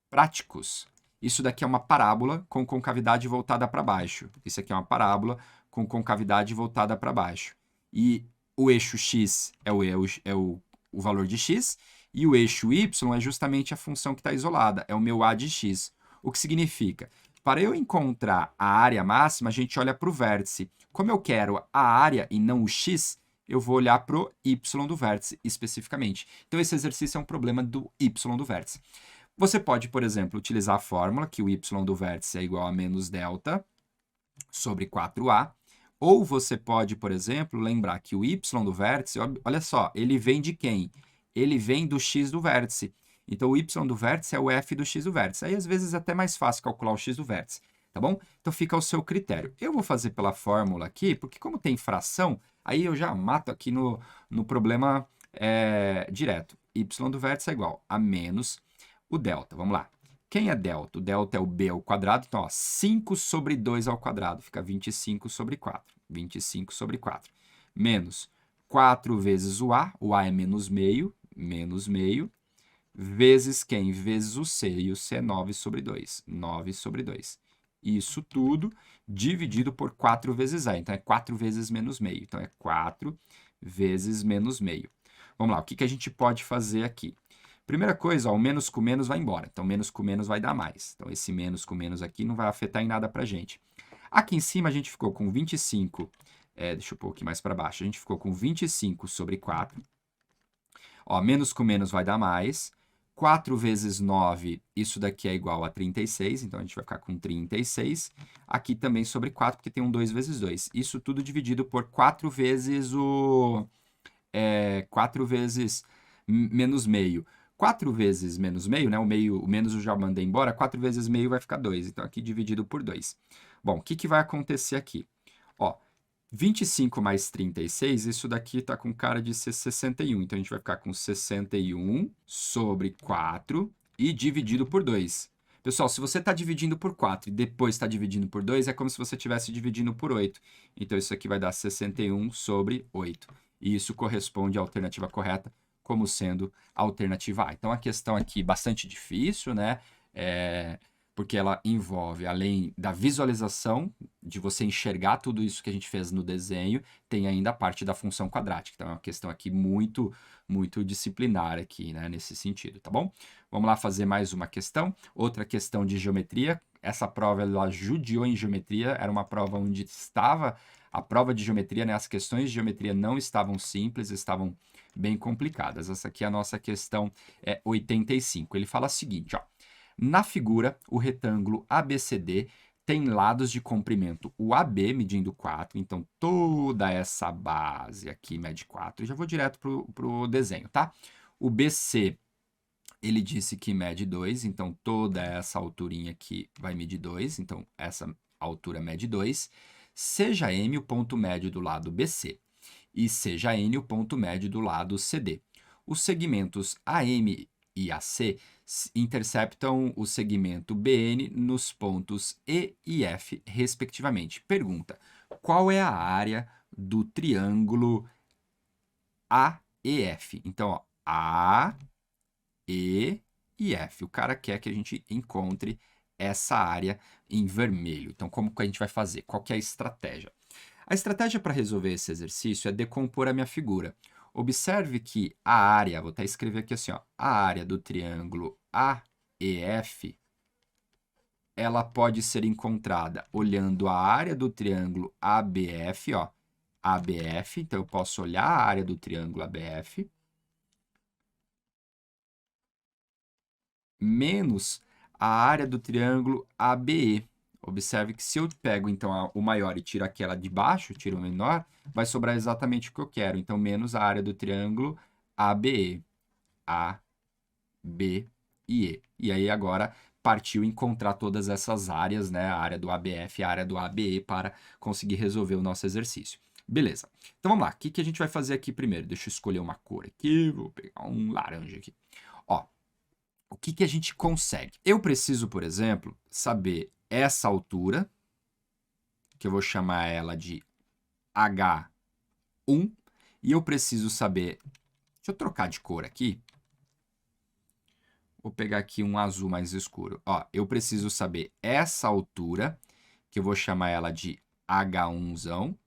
práticos, isso daqui é uma parábola com concavidade voltada para baixo. Isso aqui é uma parábola com concavidade voltada para baixo. E o eixo x é o valor de x, e o eixo y é justamente a função que está isolada, é o meu a de x. O que significa? Para eu encontrar a área máxima, a gente olha para o vértice. Como eu quero a área e não o x, eu vou olhar para o y do vértice especificamente. Então, esse exercício é um problema do y do vértice. Você pode, por exemplo, utilizar a fórmula que o y do vértice é igual a menos delta sobre 4a. Ou você pode, por exemplo, lembrar que o y do vértice, olha só, ele vem de quem? Ele vem do x do vértice. Então, o y do vértice é o f do x do vértice. Aí, às vezes, é até mais fácil calcular o x do vértice, tá bom? Então, fica ao seu critério. Eu vou fazer pela fórmula aqui, porque como tem fração, aí eu já mato aqui no problema direto. Y do vértice é igual a menos o delta. Vamos lá. Quem é delta? O delta é o b ao quadrado. Então, ó, 5 sobre 2 ao quadrado. Fica 25 sobre 4. 25 sobre 4. Menos 4 vezes o a. O a é menos meio. Menos meio. Vezes quem? Vezes o c. E o c é 9 sobre 2. 9 sobre 2. Isso tudo dividido por 4 vezes a. Então, é 4 vezes menos meio. Então, é 4 vezes menos meio. Vamos lá. O que a gente pode fazer aqui? Primeira coisa, ó, o menos com menos vai embora. Então, menos com menos vai dar mais. Então, esse menos com menos aqui não vai afetar em nada para gente. Aqui em cima, a gente ficou com 25. Deixa eu pôr aqui mais para baixo. A gente ficou com 25 sobre 4. Ó, menos com menos vai dar mais. 4 vezes 9, isso daqui é igual a 36. Então, a gente vai ficar com 36. Aqui também sobre 4, porque tem um 2 vezes 2. Isso tudo dividido por 4 vezes o... 4 vezes menos meio. 4 vezes menos meio, né? O menos eu já mandei embora. 4 vezes meio vai ficar 2. Então, aqui dividido por 2. Bom, o que vai acontecer aqui? Ó, 25 mais 36, isso daqui está com cara de ser 61. Então, a gente vai ficar com 61 sobre 4 e dividido por 2. Pessoal, se você está dividindo por 4 e depois está dividindo por 2, é como se você estivesse dividindo por 8. Então, isso aqui vai dar 61 sobre 8. E isso corresponde à alternativa correta, como sendo a alternativa A. Então, a questão aqui bastante difícil, né? Porque ela envolve, além da visualização, de você enxergar tudo isso que a gente fez no desenho, tem ainda a parte da função quadrática. Então, é uma questão aqui muito, muito disciplinar aqui, né? Nesse sentido, tá bom? Vamos lá fazer mais uma questão. Outra questão de geometria. Essa prova, ela judiou em geometria. Era uma prova onde estava a prova de geometria, né? As questões de geometria não estavam simples, estavam bem complicadas. Essa aqui é a nossa questão 85. Ele fala o seguinte, ó. Na figura, o retângulo ABCD tem lados de comprimento o AB medindo 4, então toda essa base aqui mede 4. Eu já vou direto para o desenho, tá? O BC, ele disse que mede 2, então toda essa alturinha aqui vai medir 2, então essa altura mede 2. Seja M o ponto médio do lado BC e seja N o ponto médio do lado CD. Os segmentos AM e AC interceptam o segmento BN nos pontos E e F, respectivamente. Pergunta: qual é a área do triângulo AEF? Então, ó, A, E e F. O cara quer que a gente encontre essa área em vermelho. Então, como que a gente vai fazer? Qual que é a estratégia? A estratégia para resolver esse exercício é decompor a minha figura. Observe que a área, vou até escrever aqui assim, ó, a área do triângulo AEF, ela pode ser encontrada olhando a área do triângulo ABF, ó, ABF, então eu posso olhar a área do triângulo ABF, menos a área do triângulo ABE. Observe que se eu pego, então, o maior e tiro aquela de baixo, tiro o menor, vai sobrar exatamente o que eu quero. Então, menos a área do triângulo ABE. A, B e E. E aí, agora, partiu encontrar todas essas áreas, né? A área do ABF e a área do ABE para conseguir resolver o nosso exercício. Beleza. Então, vamos lá. O que a gente vai fazer aqui primeiro? Deixa eu escolher uma cor aqui. Vou pegar um laranja aqui. Ó, o que a gente consegue? Eu preciso, por exemplo, saber essa altura, que eu vou chamar ela de H1, e eu preciso saber... Deixa eu trocar de cor aqui. Vou pegar aqui um azul mais escuro. Ó, eu preciso saber essa altura, que eu vou chamar ela de H1zão,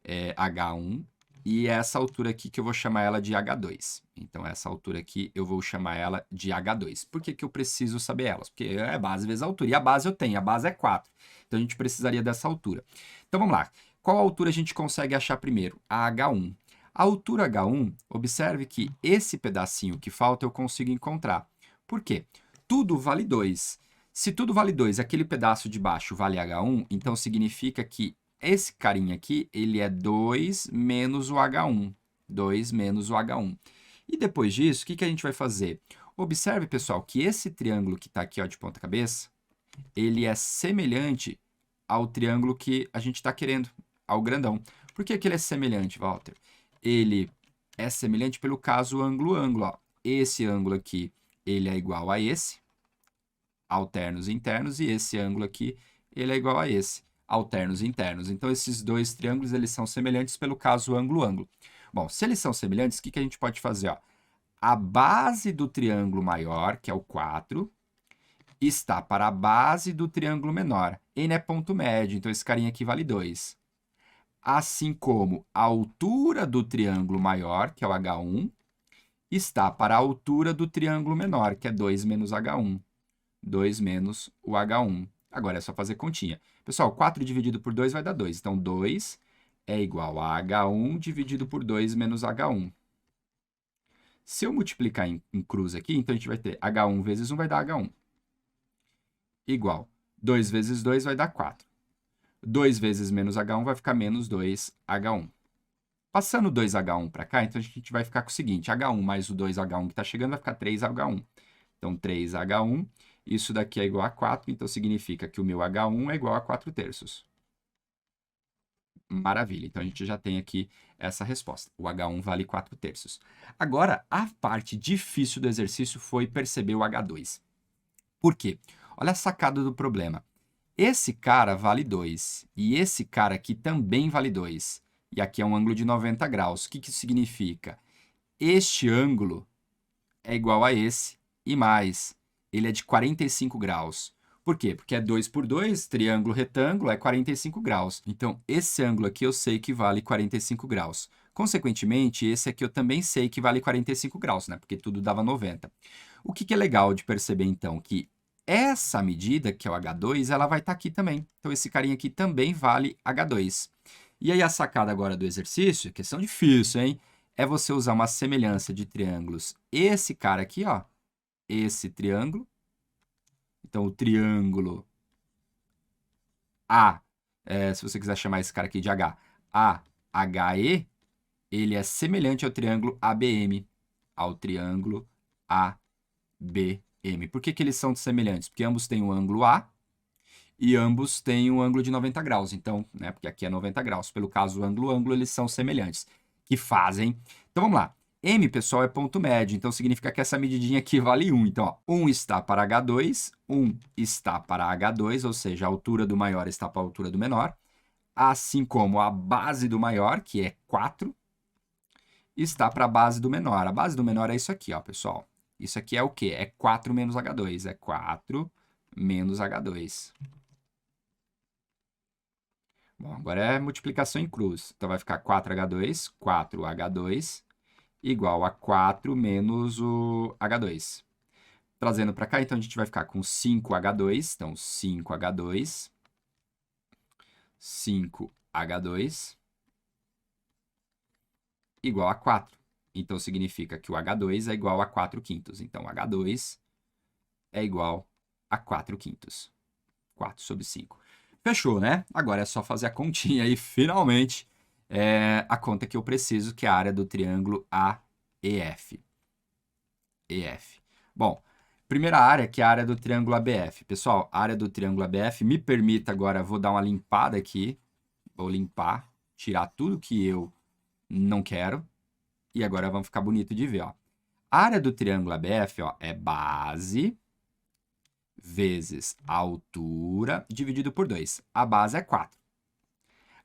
H1, e essa altura aqui que eu vou chamar ela de H2. Então, essa altura aqui eu vou chamar ela de H2. Por que que eu preciso saber elas? Porque é base vezes altura. E a base eu tenho, a base é 4. Então, a gente precisaria dessa altura. Então, vamos lá. Qual altura a gente consegue achar primeiro? A H1. A altura H1, observe que esse pedacinho que falta eu consigo encontrar. Por quê? Tudo vale 2. Se tudo vale 2 e aquele pedaço de baixo vale H1, então significa que esse carinha aqui, ele é 2 menos o H1. 2 menos o H1. E depois disso, o que que a gente vai fazer? Observe, pessoal, que esse triângulo que está aqui ó, de ponta cabeça, ele é semelhante ao triângulo que a gente está querendo, ao grandão. Por que que ele é semelhante, Walter? Ele é semelhante pelo caso ângulo-ângulo. Esse ângulo aqui, ele é igual a esse, alternos e internos, e esse ângulo aqui, ele é igual a esse, alternos e internos. Então, esses dois triângulos, eles são semelhantes pelo caso ângulo-ângulo. Bom, se eles são semelhantes, o que que a gente pode fazer? Ó? A base do triângulo maior, que é o 4, está para a base do triângulo menor. N é ponto médio, então esse carinha aqui vale 2. Assim como a altura do triângulo maior, que é o H1, está para a altura do triângulo menor, que é 2 menos H1. 2 menos o H1. Agora é só fazer continha. Pessoal, 4 dividido por 2 vai dar 2. Então, 2 é igual a H1 dividido por 2 menos H1. Se eu multiplicar em cruz aqui, então a gente vai ter H1 vezes 1 vai dar H1. Igual 2 vezes 2 vai dar 4. 2 vezes menos H1 vai ficar menos 2H1. Passando o 2H1 para cá, então a gente vai ficar com o seguinte, H1 mais o 2H1 que está chegando vai ficar 3H1. Então, 3H1, isso daqui é igual a 4, então significa que o meu H1 é igual a 4 terços. Maravilha, então a gente já tem aqui essa resposta. O H1 vale 4 terços. Agora, a parte difícil do exercício foi perceber o H2. Por quê? Olha a sacada do problema. Esse cara vale 2, e esse cara aqui também vale 2. E aqui é um ângulo de 90 graus. O que que isso significa? Este ângulo é igual a esse, e mais, ele é de 45 graus. Por quê? Porque é 2 por 2, triângulo retângulo, é 45 graus. Então, esse ângulo aqui eu sei que vale 45 graus. Consequentemente, esse aqui eu também sei que vale 45 graus, né? Porque tudo dava 90. O que que é legal de perceber, então? Que essa medida, que é o H2, ela vai estar aqui também. Então, esse carinha aqui também vale H2. E aí, a sacada agora do exercício, questão difícil, hein? É você usar uma semelhança de triângulos. Esse cara aqui, ó, esse triângulo. Então, o triângulo A, se você quiser chamar esse cara aqui de H, AHE, ele é semelhante ao triângulo ABM, ao triângulo ABM. Por que que eles são semelhantes? Porque ambos têm o ângulo A e ambos têm o ângulo de 90 graus. Então, né, porque aqui é 90 graus. Pelo caso ângulo-ângulo, eles são semelhantes, que fazem... Então, vamos lá. M, pessoal, é ponto médio, então significa que essa medidinha aqui vale 1. Então, ó, 1 está para H2, 1 está para H2, ou seja, a altura do maior está para a altura do menor, assim como a base do maior, que é 4, está para a base do menor. A base do menor é isso aqui, ó, pessoal. Isso aqui é o quê? É 4 menos H2, é 4 menos H2. Bom, agora é multiplicação em cruz. Então, vai ficar 4H2, 4H2, igual a 4 menos o H2. Trazendo para cá, então, a gente vai ficar com 5H2. Então, 5H2, 5H2, igual a 4. Então, significa que o H2 é igual a 4 quintos. Então, H2 é igual a 4 quintos. 4 sobre 5. Fechou, né? Agora é só fazer a continha aí, finalmente, a conta que eu preciso, que é a área do triângulo AEF. EF. Bom, primeira área, que é a área do triângulo ABF. Pessoal, a área do triângulo ABF, me permita agora, vou dar uma limpada aqui. Vou limpar, tirar tudo que eu não quero. E agora vamos ficar bonito de ver, ó. A área do triângulo ABF, ó, é base vezes a altura dividido por 2. A base é 4.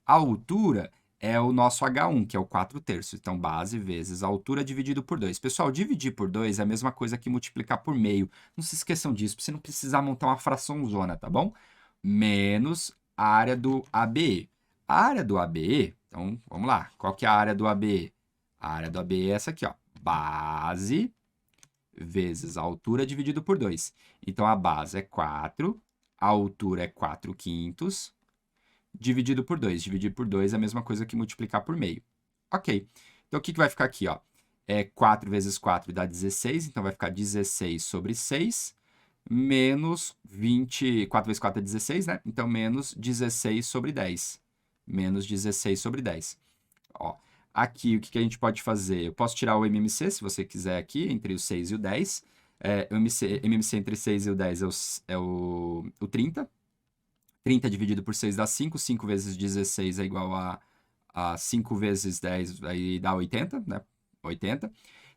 A altura é o nosso H1, que é o 4 terços. Então, base vezes a altura dividido por 2. Pessoal, dividir por 2 é a mesma coisa que multiplicar por meio. Não se esqueçam disso, para você não precisar montar uma fraçãozona, tá bom? Menos a área do ABE. A área do ABE Então, vamos lá. Qual que é a área do AB? A área do AB é essa aqui, ó. Base vezes a altura dividido por 2. Então, a base é 4, a altura é 4/5, dividido por 2. Dividir por 2 é a mesma coisa que multiplicar por meio. Ok. Então, o que vai ficar aqui, ó? 4 vezes 4 dá 16, então vai ficar 16 sobre 6, menos 20... 4 vezes 4 é 16, né? Então, menos 16 sobre 10. Menos 16 sobre 10. Ó, aqui, o que a gente pode fazer? Eu posso tirar o MMC, se você quiser, aqui, entre o 6 e o 10. O MMC entre 6 e o 10 é o 30. 30 dividido por 6 dá 5. 5 vezes 16 é igual a 5 vezes 10, aí dá 80, né? 80.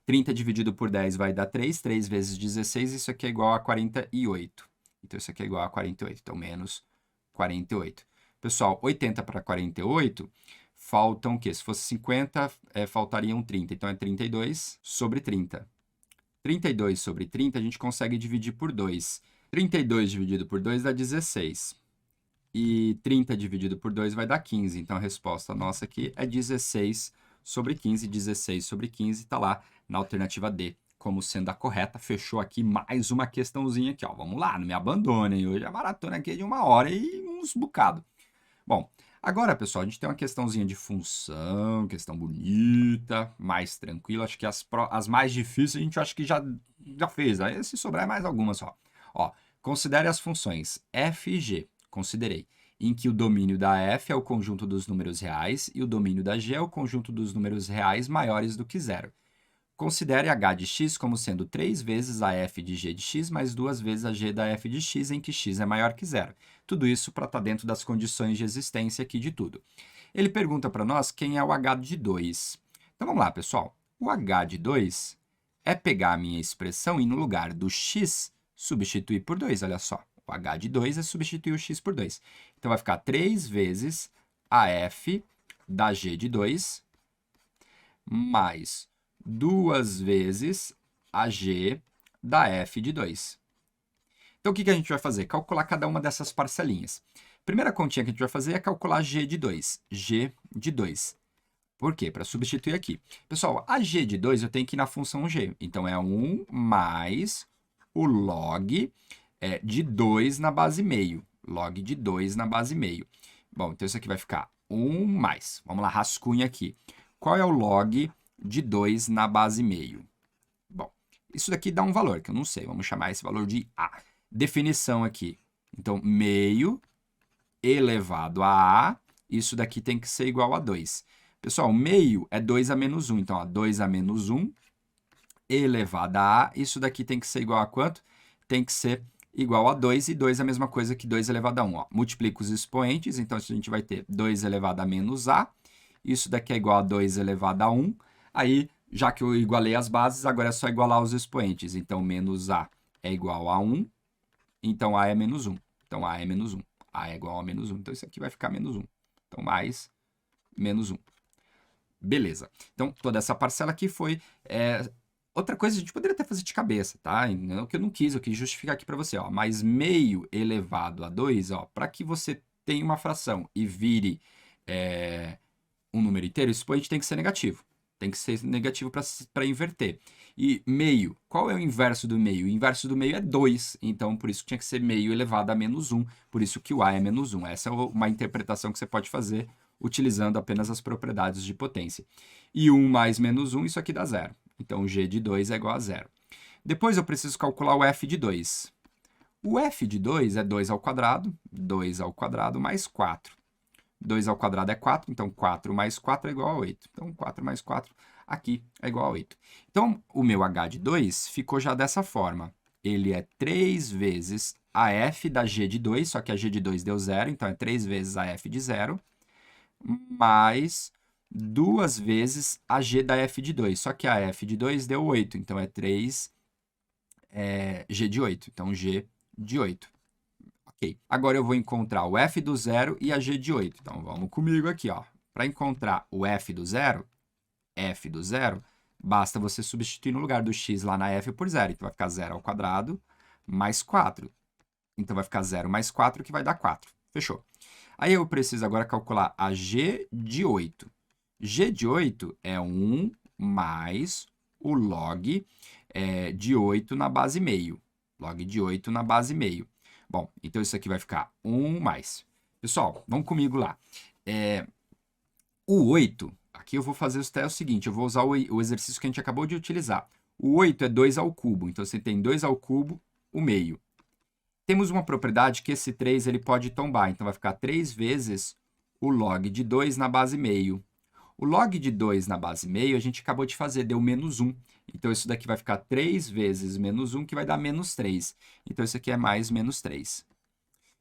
30 dividido por 10 vai dar 3. 3 vezes 16, isso aqui é igual a 48. Então, isso aqui é igual a 48. Então, menos 48. Pessoal, 80 para 48, faltam o quê? Se fosse 50, faltariam 30. Então, é 32 sobre 30. 32 sobre 30, a gente consegue dividir por 2. 32 dividido por 2 dá 16. E 30 dividido por 2 vai dar 15. Então, a resposta nossa aqui é 16 sobre 15. 16 sobre 15 está lá na alternativa D, como sendo a correta. Fechou aqui mais uma questãozinha aqui, ó. Vamos lá, não me abandonem. Hoje a maratona aqui é de 1 hora e uns bocado. Bom, agora, pessoal, a gente tem uma questãozinha de função, questão bonita, mais tranquila. Acho que as mais difíceis a gente acha que já fez. Aí, se sobrar, mais algumas só. Ó, considere as funções f e g. Considerei. Em que o domínio da f é o conjunto dos números reais e o domínio da g é o conjunto dos números reais maiores do que zero. Considere h de x como sendo 3 vezes a f de g de x mais 2 vezes a g da f de x, em que x é maior que zero. Tudo isso para estar dentro das condições de existência aqui de tudo. Ele pergunta para nós quem é o h de 2. Então vamos lá, pessoal. O h de 2 é pegar a minha expressão e no lugar do x substituir por 2, olha só. O h de 2 é substituir o x por 2. Então vai ficar 3 vezes a f da g de 2 mais 2 vezes a g da f de 2. Então, o que a gente vai fazer? Calcular cada uma dessas parcelinhas. Primeira continha que a gente vai fazer é calcular g de 2. G de 2. Por quê? Para substituir aqui. Pessoal, a g de 2 eu tenho que ir na função g. Então, é 1 mais o log de 2 na base meio. Log de 2 na base meio. Bom, então isso aqui vai ficar 1 mais. Vamos lá, rascunha aqui. Qual é o log de 2 na base meio? Bom, isso daqui dá um valor, que eu não sei. Vamos chamar esse valor de A. Definição aqui. Então, meio elevado a A, isso daqui tem que ser igual a 2. Pessoal, meio é 2 a menos 1. Então, ó, 2 a menos 1 elevado a A, isso daqui tem que ser igual a quanto? Tem que ser igual a 2, e 2 é a mesma coisa que 2 elevado a 1. Ó. Multiplica os expoentes, então a gente vai ter 2 elevado a menos A, isso daqui é igual a 2 elevado a 1. Aí, já que eu igualei as bases, agora é só igualar os expoentes. Então, menos A é igual a 1, então A é menos 1. Então, A é menos 1. A é igual a menos 1. Então, isso aqui vai ficar menos 1. Então, mais menos 1. Beleza. Então, toda essa parcela aqui foi... Outra coisa, a gente poderia até fazer de cabeça, tá? O que eu não quis, eu quis justificar aqui para você, ó. Mas meio elevado a 2, ó, para que você tenha uma fração e vire um número inteiro, o expoente tem que ser negativo. Tem que ser negativo para inverter. E meio, qual é o inverso do meio? O inverso do meio é 2, então por isso tinha que ser meio elevado a menos 1, por isso que o A é menos 1. Essa é uma interpretação que você pode fazer utilizando apenas as propriedades de potência. E 1 mais menos 1, isso aqui dá 0. Então, g de 2 é igual a 0. Depois eu preciso calcular o f de 2. O f de 2 é 2 ao quadrado mais 4. 2 ao quadrado é 4, então 4 mais 4 é igual a 8. Então, 4 mais 4 aqui é igual a 8. Então, o meu h de 2 ficou já dessa forma. Ele é 3 vezes a f da g de 2, só que a g de 2 deu 0, então é 3 vezes a f de 0, mais 2 vezes a g da f de 2, só que a f de 2 deu 8, então é 3 g de 8, então g de 8. Ok, agora eu vou encontrar o f do 0 e a g de 8, então vamos comigo aqui, ó. Para encontrar o f do 0, basta você substituir no lugar do x lá na f por 0, então vai ficar 0 ao quadrado mais 4. Então vai ficar 0 mais 4, que vai dar 4. Fechou. Aí eu preciso agora calcular a g de 8. G de 8 é 1 mais o log de 8 na base meio. Log de 8 na base meio. Bom, então isso aqui vai ficar 1 mais. Pessoal, vamos comigo lá. O 8, aqui eu vou fazer o seguinte, eu vou usar o exercício que a gente acabou de utilizar. O 8 é 2 ao cubo, então você tem 2 ao cubo, o meio. Temos uma propriedade que esse 3 ele pode tombar, então vai ficar 3 vezes o log de 2 na base meio. O log de 2 na base meio a gente acabou de fazer, deu menos 1. Então isso daqui vai ficar 3 vezes menos 1, que vai dar menos 3. Então isso aqui é mais menos 3.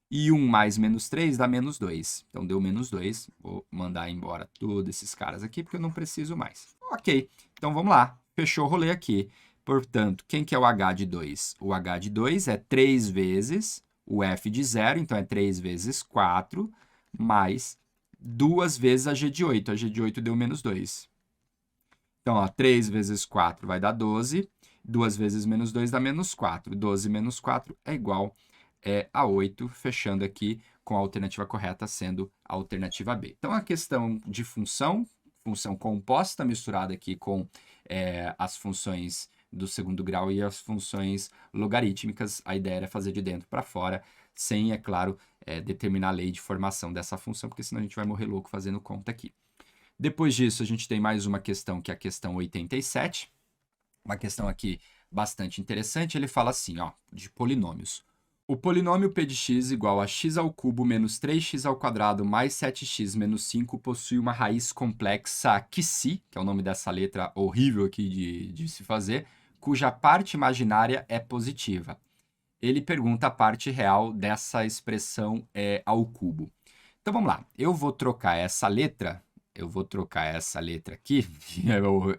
E 1 mais menos 3 dá menos 2. Então, deu menos 2. Vou mandar embora todos esses caras aqui, porque eu não preciso mais. Ok, então vamos lá. Fechou o rolê aqui. Portanto, quem que é o h de 2? O h de 2 é 3 vezes o f de 0, então é 3 vezes 4, mais 2 vezes a g de 8. A g de 8 deu menos 2. Então, ó, 3 vezes 4 vai dar 12. 2 vezes menos 2 dá menos 4. 12 menos 4 é igual a 8, fechando aqui com a alternativa correta sendo a alternativa B. Então, a questão de função composta misturada aqui com as funções do segundo grau e as funções logarítmicas, a ideia era fazer de dentro para fora, sem, é claro, determinar a lei de formação dessa função, porque senão a gente vai morrer louco fazendo conta aqui. Depois disso, a gente tem mais uma questão, que é a questão 87, uma questão aqui bastante interessante. Ele fala assim, ó, de polinômios. O polinômio p de x igual a x ao cubo menos 3x ao quadrado mais 7x menos 5 possui uma raiz complexa QC, que é o nome dessa letra horrível aqui de se fazer, cuja parte imaginária é positiva. Ele pergunta a parte real dessa expressão ao cubo. Então vamos lá, eu vou trocar essa letra aqui,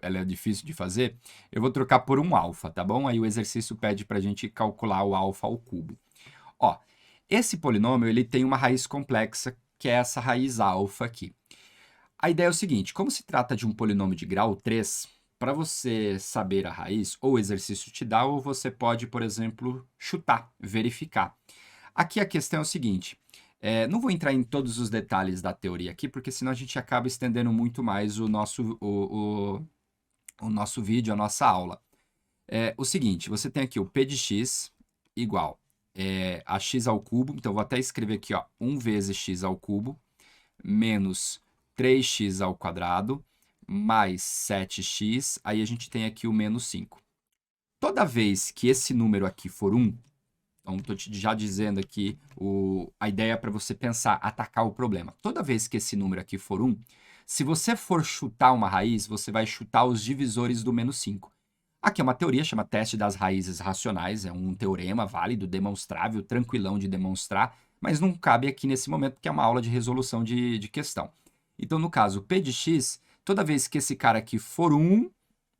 ela é difícil de fazer, eu vou trocar por um alfa, tá bom? Aí o exercício pede para a gente calcular o alfa ao cubo. Ó, esse polinômio ele tem uma raiz complexa, que é essa raiz alfa aqui. A ideia é o seguinte, como se trata de um polinômio de grau 3, para você saber a raiz, ou o exercício te dá, ou você pode, por exemplo, chutar, verificar. Aqui a questão é o seguinte, não vou entrar em todos os detalhes da teoria aqui, porque senão a gente acaba estendendo muito mais o nosso vídeo, a nossa aula. O seguinte, você tem aqui o p de x igual a x ao cubo, então eu vou até escrever aqui, ó, 1 vezes x ao cubo, menos 3x ao quadrado, mais 7x, aí a gente tem aqui o menos 5. Toda vez que esse número aqui for 1, então estou já dizendo aqui a ideia para você pensar, atacar o problema. Toda vez que esse número aqui for 1, se você for chutar uma raiz, você vai chutar os divisores do menos 5. Aqui é uma teoria, chama teste das raízes racionais, é um teorema válido, demonstrável, tranquilão de demonstrar, mas não cabe aqui nesse momento, porque é uma aula de resolução de questão. Então, no caso, p de x, toda vez que esse cara aqui for 1,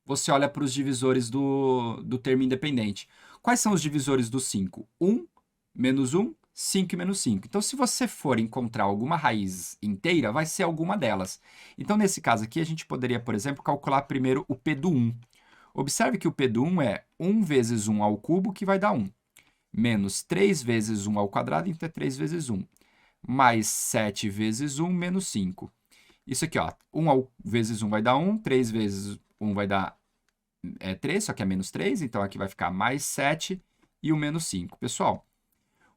você olha para os divisores do termo independente. Quais são os divisores do 5? 1, menos 1, 5 e menos 5. Então, se você for encontrar alguma raiz inteira, vai ser alguma delas. Então, nesse caso aqui, a gente poderia, por exemplo, calcular primeiro o p do 1. Observe que o p do 1 é 1 vezes 1 ao cubo, que vai dar 1. Menos 3 vezes 1 ao quadrado, então é 3 vezes 1. Mais 7 vezes 1, menos 5. Isso aqui, ó, 1 vezes 1 vai dar 1, 3 vezes 1 vai dar 3, só que é menos 3, então aqui vai ficar mais 7 e o menos 5. Pessoal,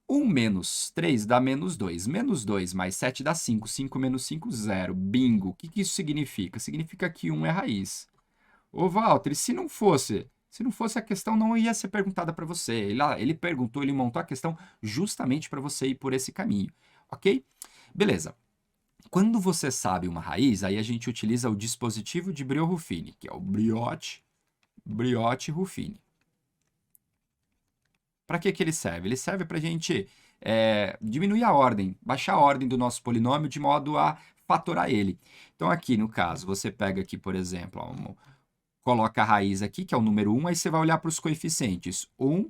1 menos 3 dá menos 2. Menos 2 mais 7 dá 5. 5 menos 5, 0. Bingo. O que isso significa? Significa que 1 é raiz. Ô, Walter, se não fosse a questão não ia ser perguntada para você. Ele perguntou, ele montou a questão justamente para você ir por esse caminho, ok? Beleza. Quando você sabe uma raiz, aí a gente utiliza o dispositivo de Brio-Ruffini, que é o Briot-Ruffini. Para que ele serve? Ele serve para a gente diminuir a ordem, baixar a ordem do nosso polinômio de modo a fatorar ele. Então, aqui no caso, você pega aqui, por exemplo, ó, coloca a raiz aqui, que é o número 1, aí você vai olhar para os coeficientes. 1,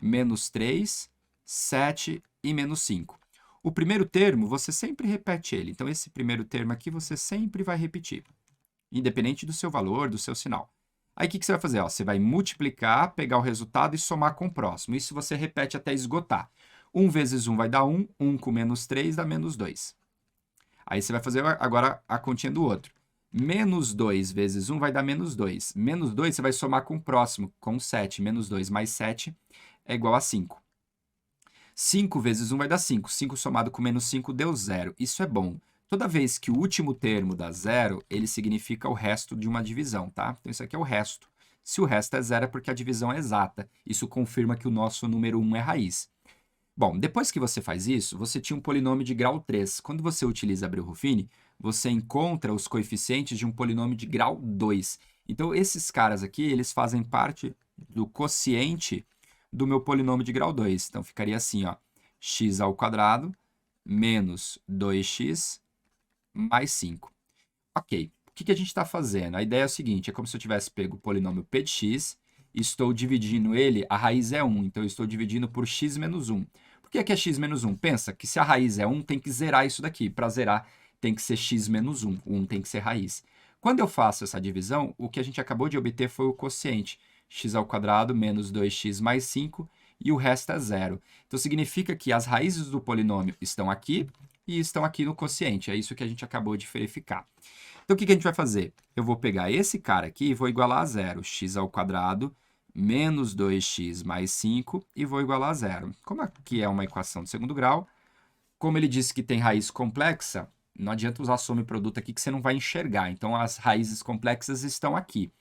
menos 3, 7 e menos 5. O primeiro termo, você sempre repete ele. Então, esse primeiro termo aqui, você sempre vai repetir, independente do seu valor, do seu sinal. Aí, o que você vai fazer? Ó, você vai multiplicar, pegar o resultado e somar com o próximo. Isso você repete até esgotar. 1 vezes 1 vai dar 1, 1 com menos 3 dá menos 2. Aí você vai fazer agora a continha do outro. Menos 2 vezes 1 vai dar menos 2. Menos 2 você vai somar com o próximo, com 7. Menos 2 mais 7 é igual a 5. 5 vezes 1 vai dar 5. 5 somado com menos 5 deu 0. Isso é bom. Toda vez que o último termo dá 0, ele significa o resto de uma divisão, tá? Então, isso aqui é o resto. Se o resto é 0, é porque a divisão é exata. Isso confirma que o nosso número 1 é raiz. Bom, depois que você faz isso, você tinha um polinômio de grau 3. Quando você utiliza Abreu-Ruffini, você encontra os coeficientes de um polinômio de grau 2. Então, esses caras aqui, eles fazem parte do quociente do meu polinômio de grau 2. Então, ficaria assim, ó, x ao quadrado menos 2x mais 5. Ok, o que a gente está fazendo? A ideia é o seguinte, é como se eu tivesse pego o polinômio p de x, e estou dividindo ele, a raiz é 1, então eu estou dividindo por x menos 1. Por que é x menos 1? Pensa que se a raiz é 1, tem que zerar isso daqui. Para zerar, tem que ser x menos 1. O 1 tem que ser raiz. Quando eu faço essa divisão, o que a gente acabou de obter foi o quociente. X ao quadrado menos 2x mais 5, e o resto é zero. Então, significa que as raízes do polinômio estão aqui e estão aqui no quociente. É isso que a gente acabou de verificar. Então, o que a gente vai fazer? Eu vou pegar esse cara aqui e vou igualar a zero. X ao quadrado menos 2x mais 5 e vou igualar a zero. Como aqui é uma equação de segundo grau, como ele disse que tem raiz complexa, não adianta usar soma e produto aqui que você não vai enxergar. Então, as raízes complexas estão aqui.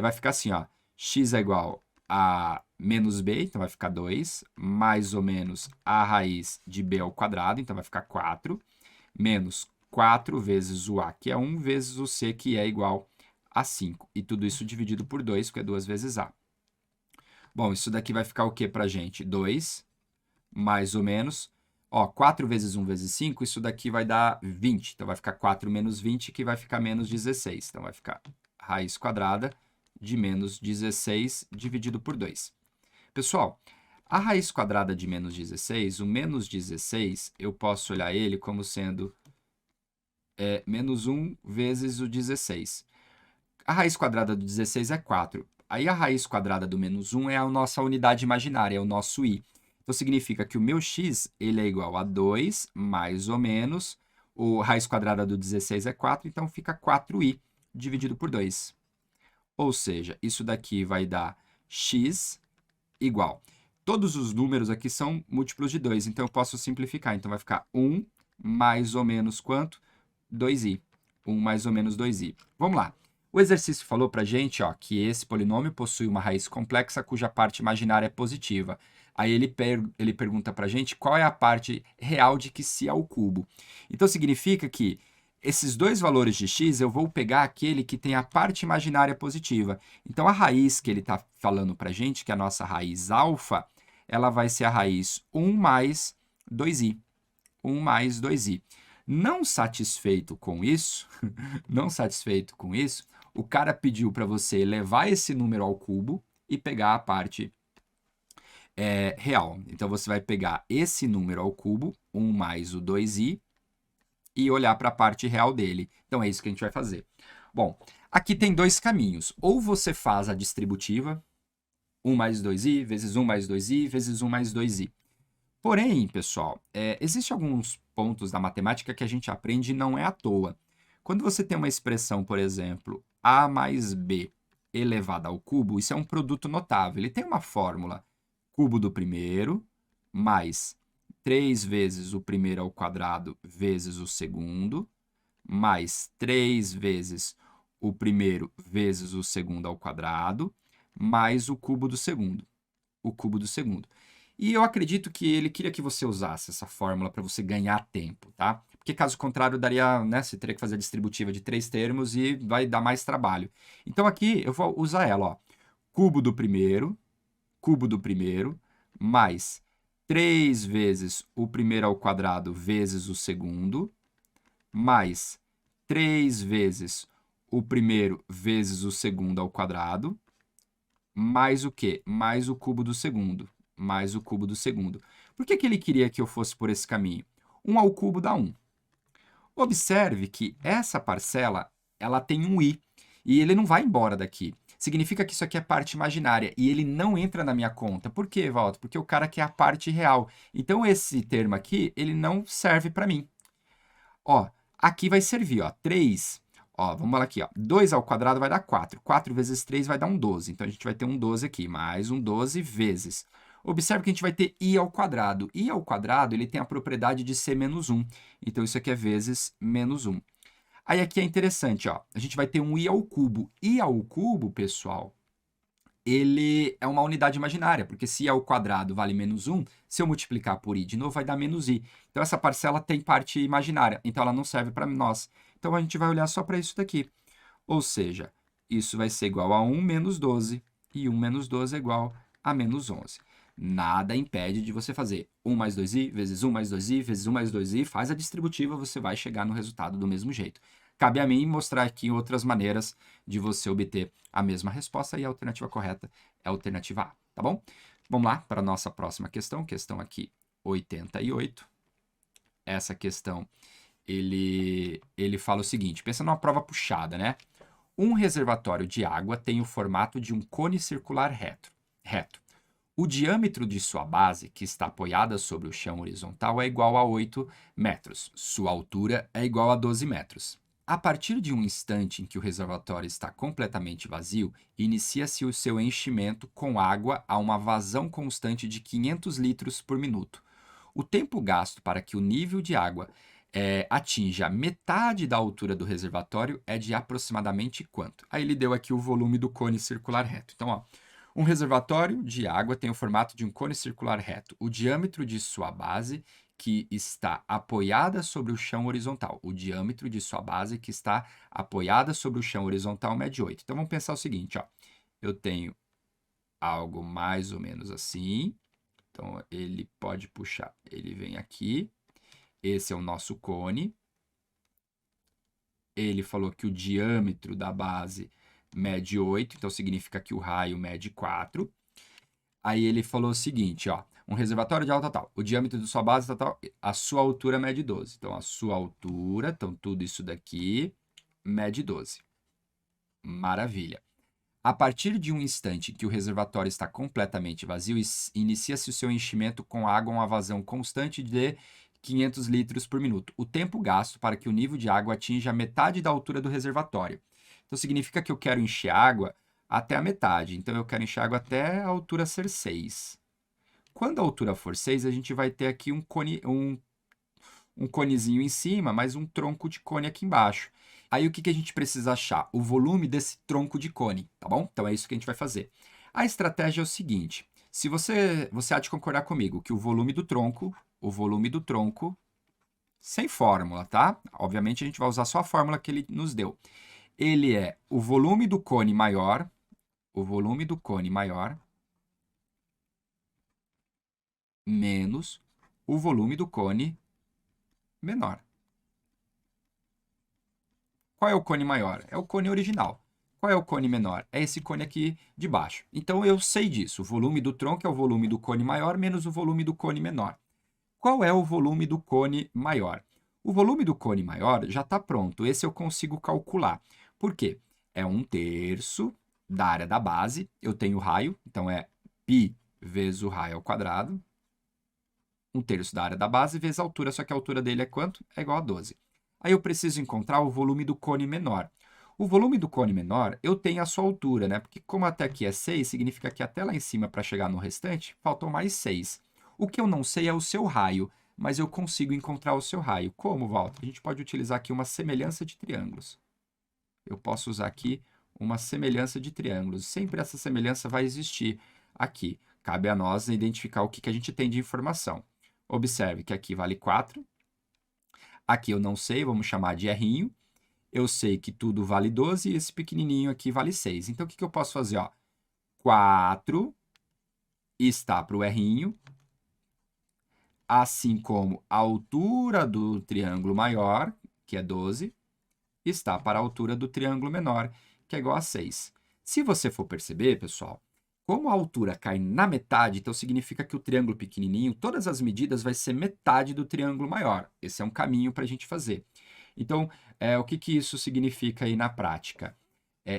Vai ficar assim, ó, x é igual a menos b, então vai ficar 2, mais ou menos a raiz de b ao quadrado, então vai ficar 4, menos 4 vezes o a, que é 1, vezes o c, que é igual a 5. E tudo isso dividido por 2, que é 2 vezes a. Bom, isso daqui vai ficar o que para a gente? 2, mais ou menos. Ó, 4 vezes 1 vezes 5, isso daqui vai dar 20. Então, vai ficar 4 menos 20, que vai ficar menos 16. Então, vai ficar raiz quadrada de menos 16 dividido por 2. Pessoal, a raiz quadrada de menos 16, o menos 16, eu posso olhar ele como sendo menos 1 vezes o 16. A raiz quadrada do 16 é 4. Aí a raiz quadrada do menos 1 é a nossa unidade imaginária, é o nosso i. Então, significa que o meu x ele é igual a 2, mais ou menos. A raiz quadrada do 16 é 4, então fica 4i dividido por 2. Ou seja, isso daqui vai dar x igual. Todos os números aqui são múltiplos de 2, então eu posso simplificar. Então, vai ficar 1 mais ou menos quanto? 2i. 1 mais ou menos 2i. Vamos lá. O exercício falou para a gente que esse polinômio possui uma raiz complexa cuja parte imaginária é positiva. Aí ele pergunta para a gente qual é a parte real de que se ao cubo. Então, significa que esses dois valores de x, eu vou pegar aquele que tem a parte imaginária positiva. Então, a raiz que ele está falando para a gente, que é a nossa raiz alfa, ela vai ser a raiz 1 mais 2i. 1 mais 2i. Não satisfeito com isso, o cara pediu para você levar esse número ao cubo e pegar a parte real. Então, você vai pegar esse número ao cubo, 1 mais o 2i, e olhar para a parte real dele. Então, é isso que a gente vai fazer. Bom, aqui tem dois caminhos. Ou você faz a distributiva, 1 mais 2i, vezes 1 mais 2i, vezes 1 mais 2i. Porém, pessoal, existem alguns pontos da matemática que a gente aprende e não é à toa. Quando você tem uma expressão, por exemplo, a mais b elevado ao cubo, isso é um produto notável. Ele tem uma fórmula, cubo do primeiro, mais 3 vezes o primeiro ao quadrado vezes o segundo, mais 3 vezes o primeiro vezes o segundo ao quadrado, mais o cubo do segundo. O cubo do segundo. E eu acredito que ele queria que você usasse essa fórmula para você ganhar tempo, tá? Porque caso contrário, daria, né, você teria que fazer a distributiva de 3 termos e vai dar mais trabalho. Então aqui eu vou usar ela, ó. Cubo do primeiro, mais 3 vezes o primeiro ao quadrado vezes o segundo, mais 3 vezes o primeiro vezes o segundo ao quadrado, mais o quê? Mais o cubo do segundo. Mais o cubo do segundo. Por que ele queria que eu fosse por esse caminho? 1 ao cubo dá 1. Observe que essa parcela ela tem um i, e ele não vai embora daqui. Significa que isso aqui é parte imaginária, e ele não entra na minha conta. Por quê, Walter? Porque o cara quer a parte real. Então, esse termo aqui, ele não serve para mim. Ó, aqui vai servir, ó, 3, ó, vamos lá aqui, ó, 2 ao quadrado vai dar 4, 4 vezes 3 vai dar um 12, então a gente vai ter um 12 aqui, mais um 12 vezes. Observe que a gente vai ter i ao quadrado. I ao quadrado, ele tem a propriedade de ser menos 1, então isso aqui é vezes menos 1. Aí aqui é interessante, ó, a gente vai ter um i ao cubo. I ao cubo, pessoal, ele é uma unidade imaginária, porque se i ao quadrado vale menos 1, se eu multiplicar por i de novo, vai dar menos i. Então, essa parcela tem parte imaginária, então ela não serve para nós. Então, a gente vai olhar só para isso daqui. Ou seja, isso vai ser igual a 1 menos 12, e 1 menos 12 é igual a menos 11. Nada impede de você fazer 1 mais 2i vezes 1 mais 2i vezes 1 mais 2i, faz a distributiva, você vai chegar no resultado do mesmo jeito. Cabe a mim mostrar aqui outras maneiras de você obter a mesma resposta, e a alternativa correta é a alternativa A, tá bom? Vamos lá para a nossa próxima questão aqui 88. Essa questão, ele fala o seguinte, pensa numa prova puxada, né? Um reservatório de água tem o formato de um cone circular reto. O diâmetro de sua base, que está apoiada sobre o chão horizontal, é igual a 8 metros. Sua altura é igual a 12 metros. A partir de um instante em que o reservatório está completamente vazio, inicia-se o seu enchimento com água a uma vazão constante de 500 litros por minuto. O tempo gasto para que o nível de água atinja metade da altura do reservatório é de aproximadamente quanto? Aí ele deu aqui o volume do cone circular reto. Então, ó, um reservatório de água tem o formato de um cone circular reto. O diâmetro de sua base, que está apoiada sobre o chão horizontal. O diâmetro de sua base, que está apoiada sobre o chão horizontal, mede 8. Então, vamos pensar o seguinte, ó. Eu tenho algo mais ou menos assim. Então, ele pode puxar. Ele vem aqui. Esse é o nosso cone. Ele falou que o diâmetro da base mede 8, então significa que o raio mede 4. Aí ele falou o seguinte, ó, um reservatório de alta tal, o diâmetro de sua base tal, a sua altura mede 12. Então, a sua altura, então tudo isso daqui mede 12. Maravilha. A partir de um instante que o reservatório está completamente vazio, inicia-se o seu enchimento com água a uma vazão constante de 500 litros por minuto. O tempo gasto para que o nível de água atinja a metade da altura do reservatório. Então, significa que eu quero encher água até a metade. Então, eu quero encher água até a altura ser 6. Quando a altura for 6, a gente vai ter aqui um conezinho em cima, mais um tronco de cone aqui embaixo. Aí, o que a gente precisa achar? O volume desse tronco de cone, tá bom? Então, é isso que a gente vai fazer. A estratégia é o seguinte, se você há de concordar comigo que o volume do tronco, sem fórmula, tá? Obviamente, a gente vai usar só a fórmula que ele nos deu. Ele é o volume do cone maior, menos o volume do cone menor. Qual é o cone maior? É o cone original. Qual é o cone menor? É esse cone aqui de baixo. Então, eu sei disso. O volume do tronco é o volume do cone maior menos o volume do cone menor. Qual é o volume do cone maior? O volume do cone maior já está pronto. Esse eu consigo calcular. Por quê? É 1/3 da área da base. Eu tenho o raio, então é π vezes o raio ao quadrado. 1/3 da área da base vezes a altura, só que a altura dele é quanto? É igual a 12. Aí eu preciso encontrar o volume do cone menor. O volume do cone menor, eu tenho a sua altura, né? Porque como até aqui é 6, significa que até lá em cima, para chegar no restante, faltam mais 6. O que eu não sei é o seu raio, mas eu consigo encontrar o seu raio. Como, Walter? A gente pode utilizar aqui uma semelhança de triângulos. Eu posso usar aqui uma semelhança de triângulos. Sempre essa semelhança vai existir aqui. Cabe a nós identificar o que a gente tem de informação. Observe que aqui vale 4. Aqui eu não sei, vamos chamar de errinho. Eu sei que tudo vale 12 e esse pequenininho aqui vale 6. Então, o que eu posso fazer? Ó? 4 está para o errinho, assim como a altura do triângulo maior, que é 12, está para a altura do triângulo menor, que é igual a 6. Se você for perceber, pessoal, como a altura cai na metade, então significa que o triângulo pequenininho, todas as medidas vai ser metade do triângulo maior. Esse é um caminho para a gente fazer. Então, o que isso significa aí na prática?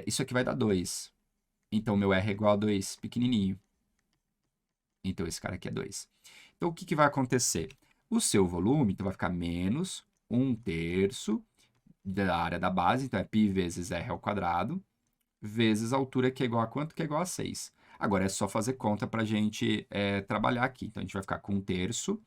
Isso aqui vai dar 2. Então, meu R é igual a 2, pequenininho. Então, esse cara aqui é 2. Então, o que vai acontecer? O seu volume então, vai ficar menos 1/3 da área da base, então é π vezes r ao quadrado, vezes a altura, que é igual a quanto? Que é igual a 6. Agora é só fazer conta para a gente trabalhar aqui. Então, a gente vai ficar com 1/3.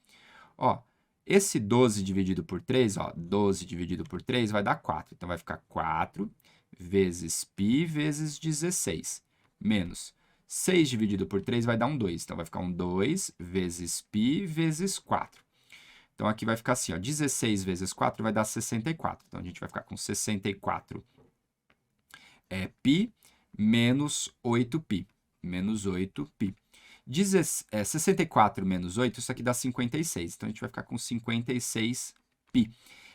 Ó, esse 12 dividido por 3, ó, 12 dividido por 3 vai dar 4. Então, vai ficar 4 vezes π vezes 16, menos 6 dividido por 3 vai dar um 2. Então, vai ficar um 2 vezes π vezes 4. Então, aqui vai ficar assim, ó, 16 vezes 4 vai dar 64. Então, a gente vai ficar com 64 π menos 8π. Menos 8π. 64 menos 8, isso aqui dá 56. Então, a gente vai ficar com 56π.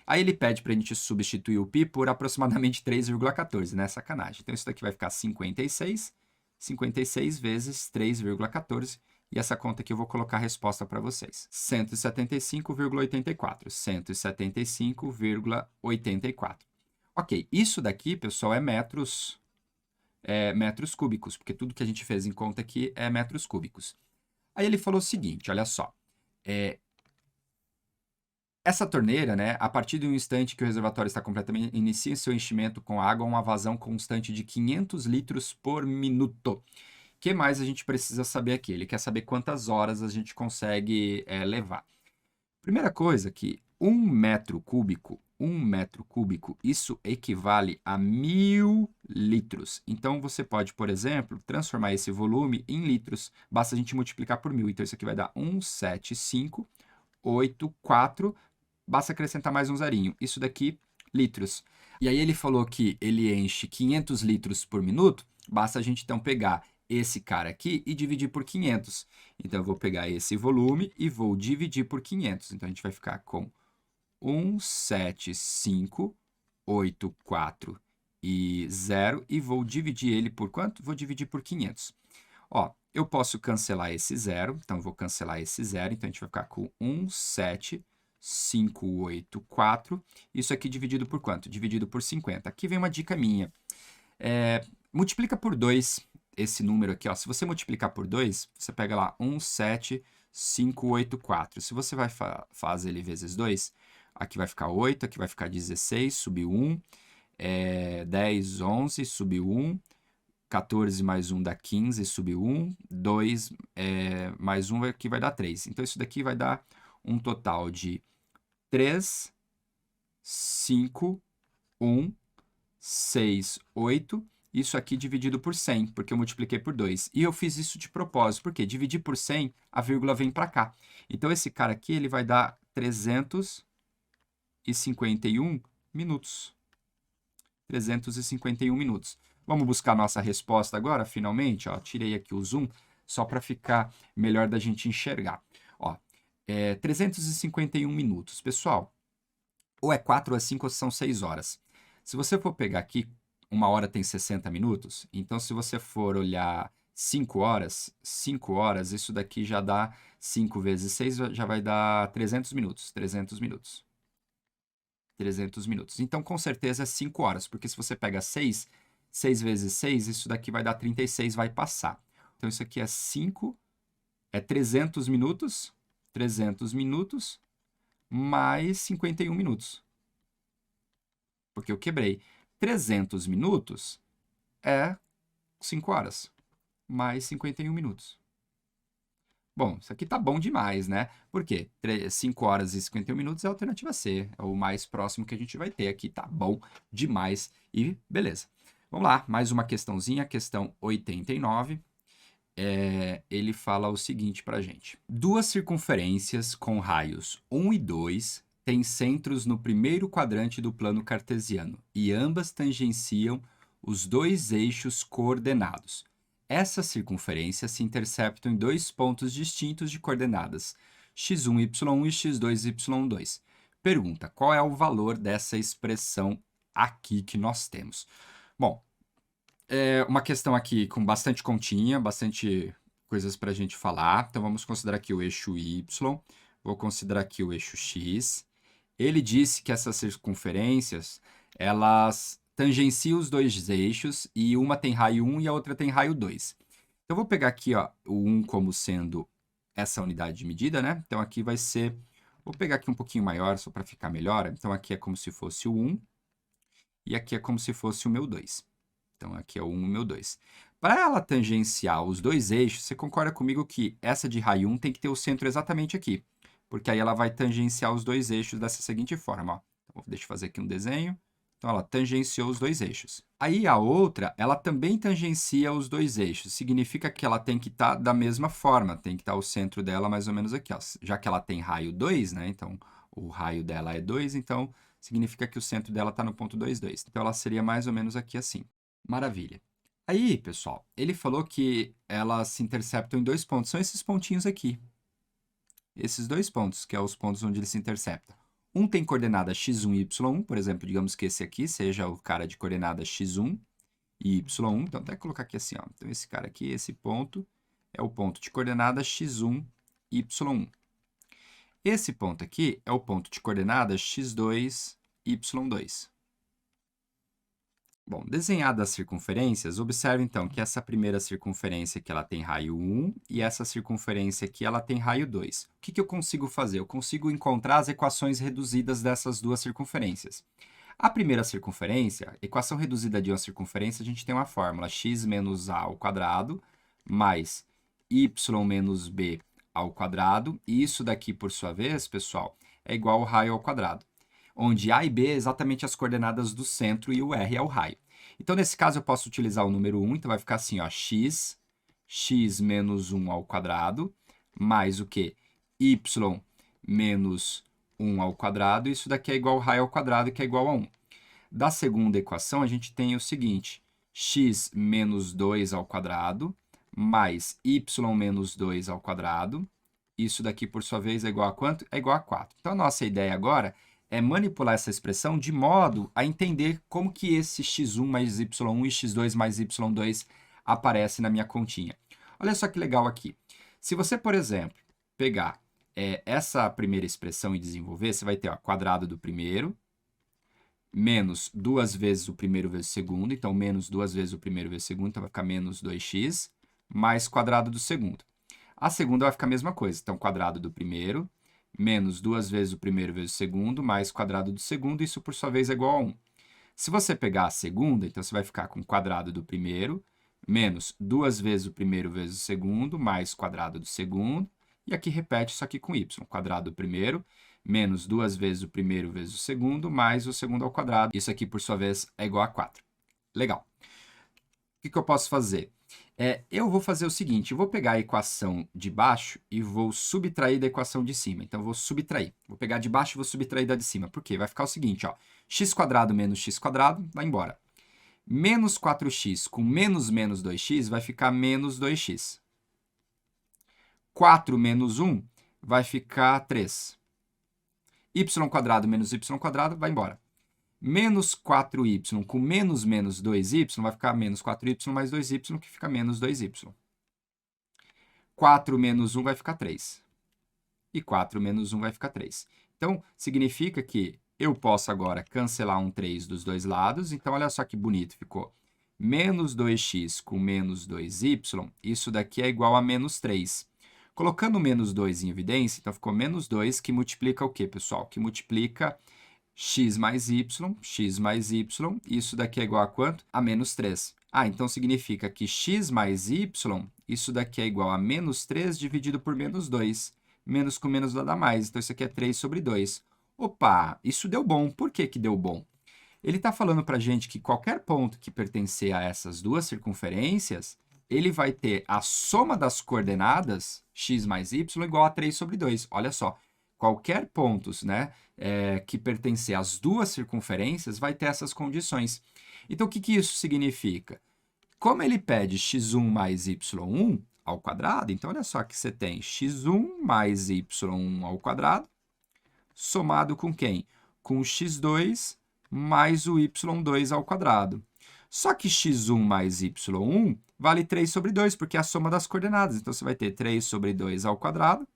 Aí ele pede para a gente substituir o π por aproximadamente 3,14, né? Sacanagem. Então, isso daqui vai ficar 56 vezes 3,14. E essa conta aqui eu vou colocar a resposta para vocês. 175,84. 175,84. Ok, isso daqui, pessoal, é metros cúbicos, porque tudo que a gente fez em conta aqui é metros cúbicos. Aí ele falou o seguinte, olha só. Essa torneira, né, a partir de um instante que o reservatório está completamente, inicia seu enchimento com água, uma vazão constante de 500 litros por minuto. O que mais a gente precisa saber aqui? Ele quer saber quantas horas a gente consegue levar. Primeira coisa que 1 metro cúbico, isso equivale a 1.000 litros. Então, você pode, por exemplo, transformar esse volume em litros. Basta a gente multiplicar por 1.000. Então, isso aqui vai dar 17584. Basta acrescentar mais um zerinho. Isso daqui, litros. E aí ele falou que ele enche 500 litros por minuto. Basta a gente, então, pegar esse cara aqui e dividir por 500. Então, eu vou pegar esse volume e vou dividir por 500. Então, a gente vai ficar com 17584 e 0. E vou dividir ele por quanto? Vou dividir por 500. Ó, eu posso cancelar esse 0. Então, vou cancelar esse 0. Então, a gente vai ficar com 17584. Isso aqui dividido por quanto? Dividido por 50. Aqui vem uma dica minha. Multiplica por 2 esse número aqui, ó. Se você multiplicar por 2, você pega lá 17584. Se você vai fazer ele vezes 2, aqui vai ficar 8, aqui vai ficar 16, subiu 1, 10, 11, subiu 1, 14 mais 1 dá 15, subiu 1, 2 mais 1 aqui vai dar 3. Então, isso daqui vai dar um total de 3, 5, 1, 6, 8. Isso aqui dividido por 100, porque eu multipliquei por 2. E eu fiz isso de propósito, porque dividir por 100, a vírgula vem para cá. Então, esse cara aqui, ele vai dar 351 minutos. 351 minutos. Vamos buscar a nossa resposta agora, finalmente. Ó, tirei aqui o zoom, só para ficar melhor da gente enxergar. Ó, 351 minutos. Pessoal, ou é 4, ou é 5, ou são 6 horas. Se você for pegar aqui, uma hora tem 60 minutos, então se você for olhar 5 horas, isso daqui já dá 5 vezes 6, já vai dar 300 minutos. 300 minutos. 300 minutos. Então, com certeza, é 5 horas, porque se você pega 6 vezes 6, isso daqui vai dar 36, vai passar. Então, isso aqui é 300 minutos, 300 minutos, mais 51 minutos. Porque eu quebrei. 300 minutos é 5 horas, mais 51 minutos. Bom, isso aqui tá bom demais, né? Por quê? 5 horas e 51 minutos é a alternativa C, é o mais próximo que a gente vai ter aqui, tá bom demais e beleza. Vamos lá, mais uma questãozinha, questão 89. Ele fala o seguinte pra gente. Duas circunferências com raios 1 e 2 têm centros no primeiro quadrante do plano cartesiano e ambas tangenciam os dois eixos coordenados. Essas circunferências se interceptam em dois pontos distintos de coordenadas, x1, y1 e x2, y2. Pergunta, qual é o valor dessa expressão aqui que nós temos? Bom, uma questão aqui com bastante continha, bastante coisas para a gente falar. Então, vamos considerar aqui o eixo y, vou considerar aqui o eixo x. Ele disse que essas circunferências, elas tangenciam os dois eixos e uma tem raio 1 e a outra tem raio 2. Então, eu vou pegar aqui ó, o 1 como sendo essa unidade de medida, né? Então, aqui vai ser Vou pegar aqui um pouquinho maior, só para ficar melhor. Então, aqui é como se fosse o 1, e aqui é como se fosse o meu 2. Então, aqui é o 1 e o meu 2. Para ela tangenciar os dois eixos, você concorda comigo que essa de raio 1 tem que ter o centro exatamente aqui, porque aí ela vai tangenciar os dois eixos dessa seguinte forma, ó. Então, deixa eu fazer aqui um desenho. Então, ela tangenciou os dois eixos. Aí, a outra, ela também tangencia os dois eixos. Significa que ela tem que estar da mesma forma, tem que estar o centro dela mais ou menos aqui, ó. Já que ela tem raio 2, né? Então, o raio dela é 2, então significa que o centro dela está no ponto 2, 2. Então, ela seria mais ou menos aqui assim. Maravilha. Aí, pessoal, ele falou que elas se interceptam em dois pontos. São esses pontinhos aqui. Esses dois pontos, que são os pontos onde ele se intercepta. Um tem coordenada x1 e y1, por exemplo, digamos que esse aqui seja o cara de coordenada x1 e y1. Então, até colocar aqui assim, ó. Então, esse cara aqui, esse ponto, é o ponto de coordenada x1 e y1. Esse ponto aqui é o ponto de coordenada x2 e y2. Bom, desenhadas as circunferências, observe então que essa primeira circunferência aqui ela tem raio 1 e essa circunferência aqui ela tem raio 2. O que eu consigo fazer? Eu consigo encontrar as equações reduzidas dessas duas circunferências. A primeira circunferência, equação reduzida de uma circunferência, a gente tem uma fórmula x menos a ao quadrado mais y menos b ao quadrado. E isso daqui, por sua vez, pessoal, é igual ao raio ao quadrado, onde a e b é exatamente as coordenadas do centro e o r é o raio. Então, nesse caso, eu posso utilizar o número 1, então vai ficar assim, ó, x menos 1 ao quadrado, mais o quê? Y menos 1 ao quadrado, isso daqui é igual ao raio ao quadrado, que é igual a 1. Da segunda equação, a gente tem o seguinte, x menos 2 ao quadrado, mais y menos 2 ao quadrado, isso daqui, por sua vez, é igual a quanto? É igual a 4. Então, a nossa ideia agora é manipular essa expressão de modo a entender como que esse x1 mais y1 e x2 mais y2 aparece na minha continha. Olha só que legal aqui. Se você, por exemplo, pegar essa primeira expressão e desenvolver, você vai ter o quadrado do primeiro, menos 2 vezes o primeiro vezes o segundo, então menos 2 vezes o primeiro vezes o segundo, então vai ficar menos 2x, mais quadrado do segundo. A segunda vai ficar a mesma coisa, então quadrado do primeiro, menos 2 vezes o primeiro vezes o segundo, mais quadrado do segundo, isso por sua vez é igual a 1. Se você pegar a segunda, então você vai ficar com quadrado do primeiro, menos 2 vezes o primeiro vezes o segundo, mais quadrado do segundo, e aqui repete isso aqui com y, quadrado do primeiro, menos 2 vezes o primeiro vezes o segundo, mais o segundo ao quadrado. Isso aqui, por sua vez, é igual a 4. Legal. O que eu posso fazer? Eu vou fazer o seguinte, eu vou pegar a equação de baixo e vou subtrair da equação de cima. Então, eu vou subtrair. Vou pegar de baixo e vou subtrair da de cima. Por quê? Vai ficar o seguinte, ó, x² menos x², vai embora. Menos 4x com menos 2x vai ficar menos 2x. 4 menos 1 vai ficar 3. y² menos y² vai embora. Menos 4y com menos 2y vai ficar menos 4y mais 2y, que fica menos 2y. 4 menos 1 vai ficar 3. E 4 menos 1 vai ficar 3. Então, significa que eu posso agora cancelar um 3 dos dois lados. Então, olha só que bonito, ficou menos 2x com menos 2y, isso daqui é igual a menos 3. Colocando o menos 2 em evidência, então ficou menos 2, que multiplica o quê, pessoal? Que multiplica x mais y, isso daqui é igual a quanto? A menos 3. Então significa que x mais y, isso daqui é igual a menos 3 dividido por menos 2. Menos com menos dá mais, então isso aqui é 3 sobre 2. Opa, isso deu bom. Por que que deu bom? Ele está falando para a gente que qualquer ponto que pertencer a essas duas circunferências, ele vai ter a soma das coordenadas, x mais y, igual a 3 sobre 2. Olha só, qualquer pontos, né, que pertencer às duas circunferências vai ter essas condições. Então, o que isso significa? Como ele pede x1 mais y1 ao quadrado, então olha só que você tem x1 mais y1 ao quadrado, somado com quem? Com x2 mais o y2 ao quadrado. Só que x1 mais y1 vale 3 sobre 2, porque é a soma das coordenadas. Então, você vai ter 3 sobre 2 ao quadrado,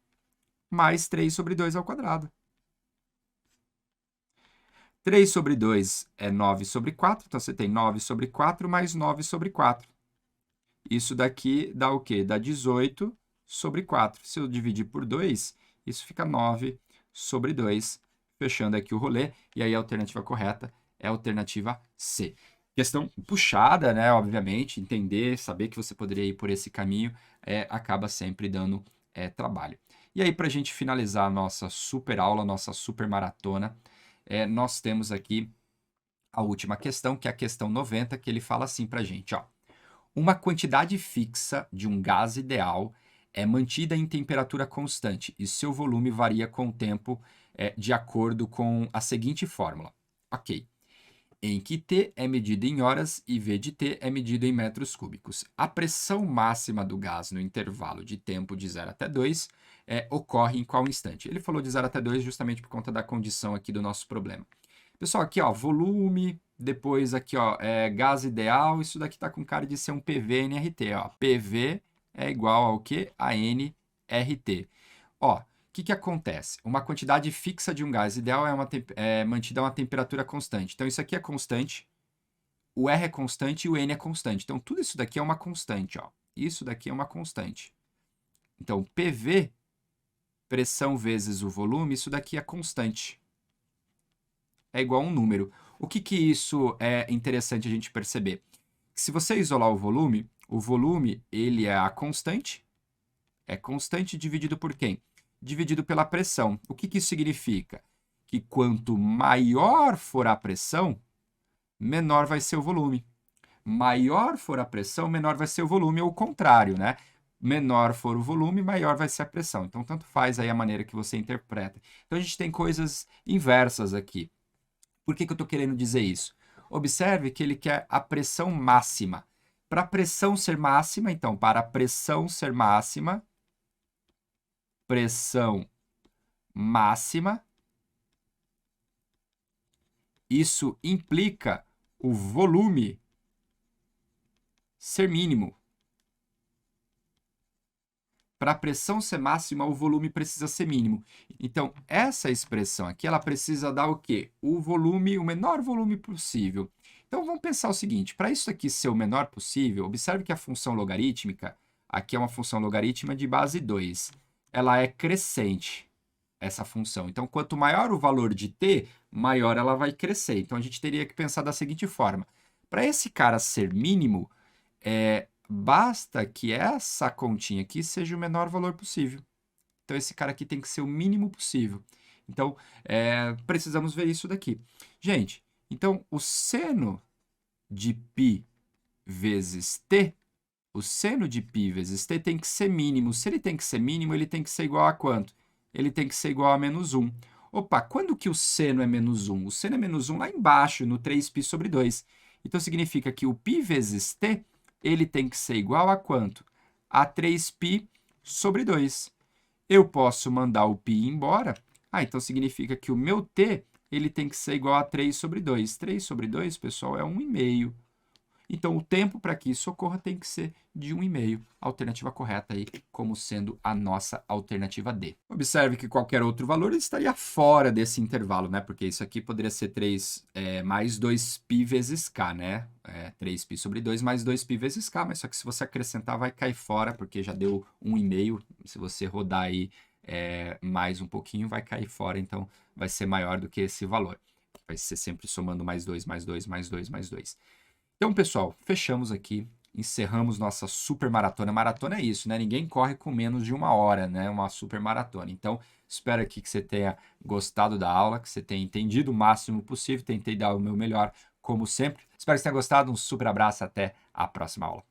mais 3 sobre 2 ao quadrado. 3 sobre 2 é 9 sobre 4, então você tem 9 sobre 4 mais 9 sobre 4. Isso daqui dá o quê? Dá 18 sobre 4. Se eu dividir por 2, isso fica 9 sobre 2, fechando aqui o rolê, e aí a alternativa correta é a alternativa C. Questão puxada, né, obviamente, entender, saber que você poderia ir por esse caminho, acaba sempre dando trabalho. E aí, para a gente finalizar a nossa super aula, nossa super maratona, nós temos aqui a última questão, que é a questão 90, que ele fala assim para a gente, ó. Uma quantidade fixa de um gás ideal é mantida em temperatura constante e seu volume varia com o tempo de acordo com a seguinte fórmula. Ok. Em que T é medido em horas e V de T é medido em metros cúbicos. A pressão máxima do gás no intervalo de tempo de 0 até 2 ocorre em qual instante? Ele falou de 0 até 2 justamente por conta da condição aqui do nosso problema. Pessoal, aqui ó, volume, depois aqui ó, gás ideal, isso daqui tá com cara de ser um PV-NRT, ó. PV é igual ao quê? A NRT. Ó, o que acontece? Uma quantidade fixa de um gás ideal é mantida a uma temperatura constante. Então, isso aqui é constante, o R é constante e o N é constante. Então, tudo isso daqui é uma constante. Ó. Isso daqui é uma constante. Então, PV, pressão vezes o volume, isso daqui é constante. É igual a um número. O que isso é interessante a gente perceber? Se você isolar o volume ele é a constante. É constante dividido por quem? Dividido pela pressão. O que isso significa? Que quanto maior for a pressão, menor vai ser o volume. Maior for a pressão, menor vai ser o volume, ou o contrário, né? Menor for o volume, maior vai ser a pressão. Então, tanto faz aí a maneira que você interpreta. Então, a gente tem coisas inversas aqui. Por que eu estou querendo dizer isso? Observe que ele quer a pressão máxima. Para a pressão ser máxima, então, para a pressão ser máxima, pressão máxima, isso implica o volume ser mínimo. Para a pressão ser máxima, o volume precisa ser mínimo. Então, essa expressão aqui, ela precisa dar o quê? O volume, o menor volume possível. Então, vamos pensar o seguinte, para isso aqui ser o menor possível, observe que a função logarítmica, aqui é uma função logarítmica de base 2. Ela é crescente, essa função. Então, quanto maior o valor de t, maior ela vai crescer. Então, a gente teria que pensar da seguinte forma. Para esse cara ser mínimo, basta que essa continha aqui seja o menor valor possível. Então, esse cara aqui tem que ser o mínimo possível. Então, precisamos ver isso daqui. Gente, então, o seno de π vezes t, o seno de π vezes t tem que ser mínimo. Se ele tem que ser mínimo, ele tem que ser igual a quanto? Ele tem que ser igual a menos 1. Opa, quando que o seno é menos 1? O seno é menos 1 lá embaixo, no 3π sobre 2. Então, significa que o π vezes t, ele tem que ser igual a quanto? A 3π sobre 2. Eu posso mandar o π embora. Então significa que o meu t, ele tem que ser igual a 3 sobre 2. 3 sobre 2, pessoal, é 1,5. Então, o tempo para que isso ocorra tem que ser de 1,5. Alternativa correta aí, como sendo a nossa alternativa D. Observe que qualquer outro valor estaria fora desse intervalo, né? Porque isso aqui poderia ser 3 mais 2π vezes k, né? 3π sobre 2 mais 2π vezes k, mas só que se você acrescentar vai cair fora, porque já deu 1,5. Se você rodar aí mais um pouquinho, vai cair fora, então vai ser maior do que esse valor. Vai ser sempre somando mais 2, mais 2, mais 2, mais 2. Então, pessoal, fechamos aqui, encerramos nossa super maratona. Maratona é isso, né? Ninguém corre com menos de 1 hora, né? Uma super maratona. Então, espero aqui que você tenha gostado da aula, que você tenha entendido o máximo possível. Tentei dar o meu melhor, como sempre. Espero que você tenha gostado. Um super abraço, até a próxima aula.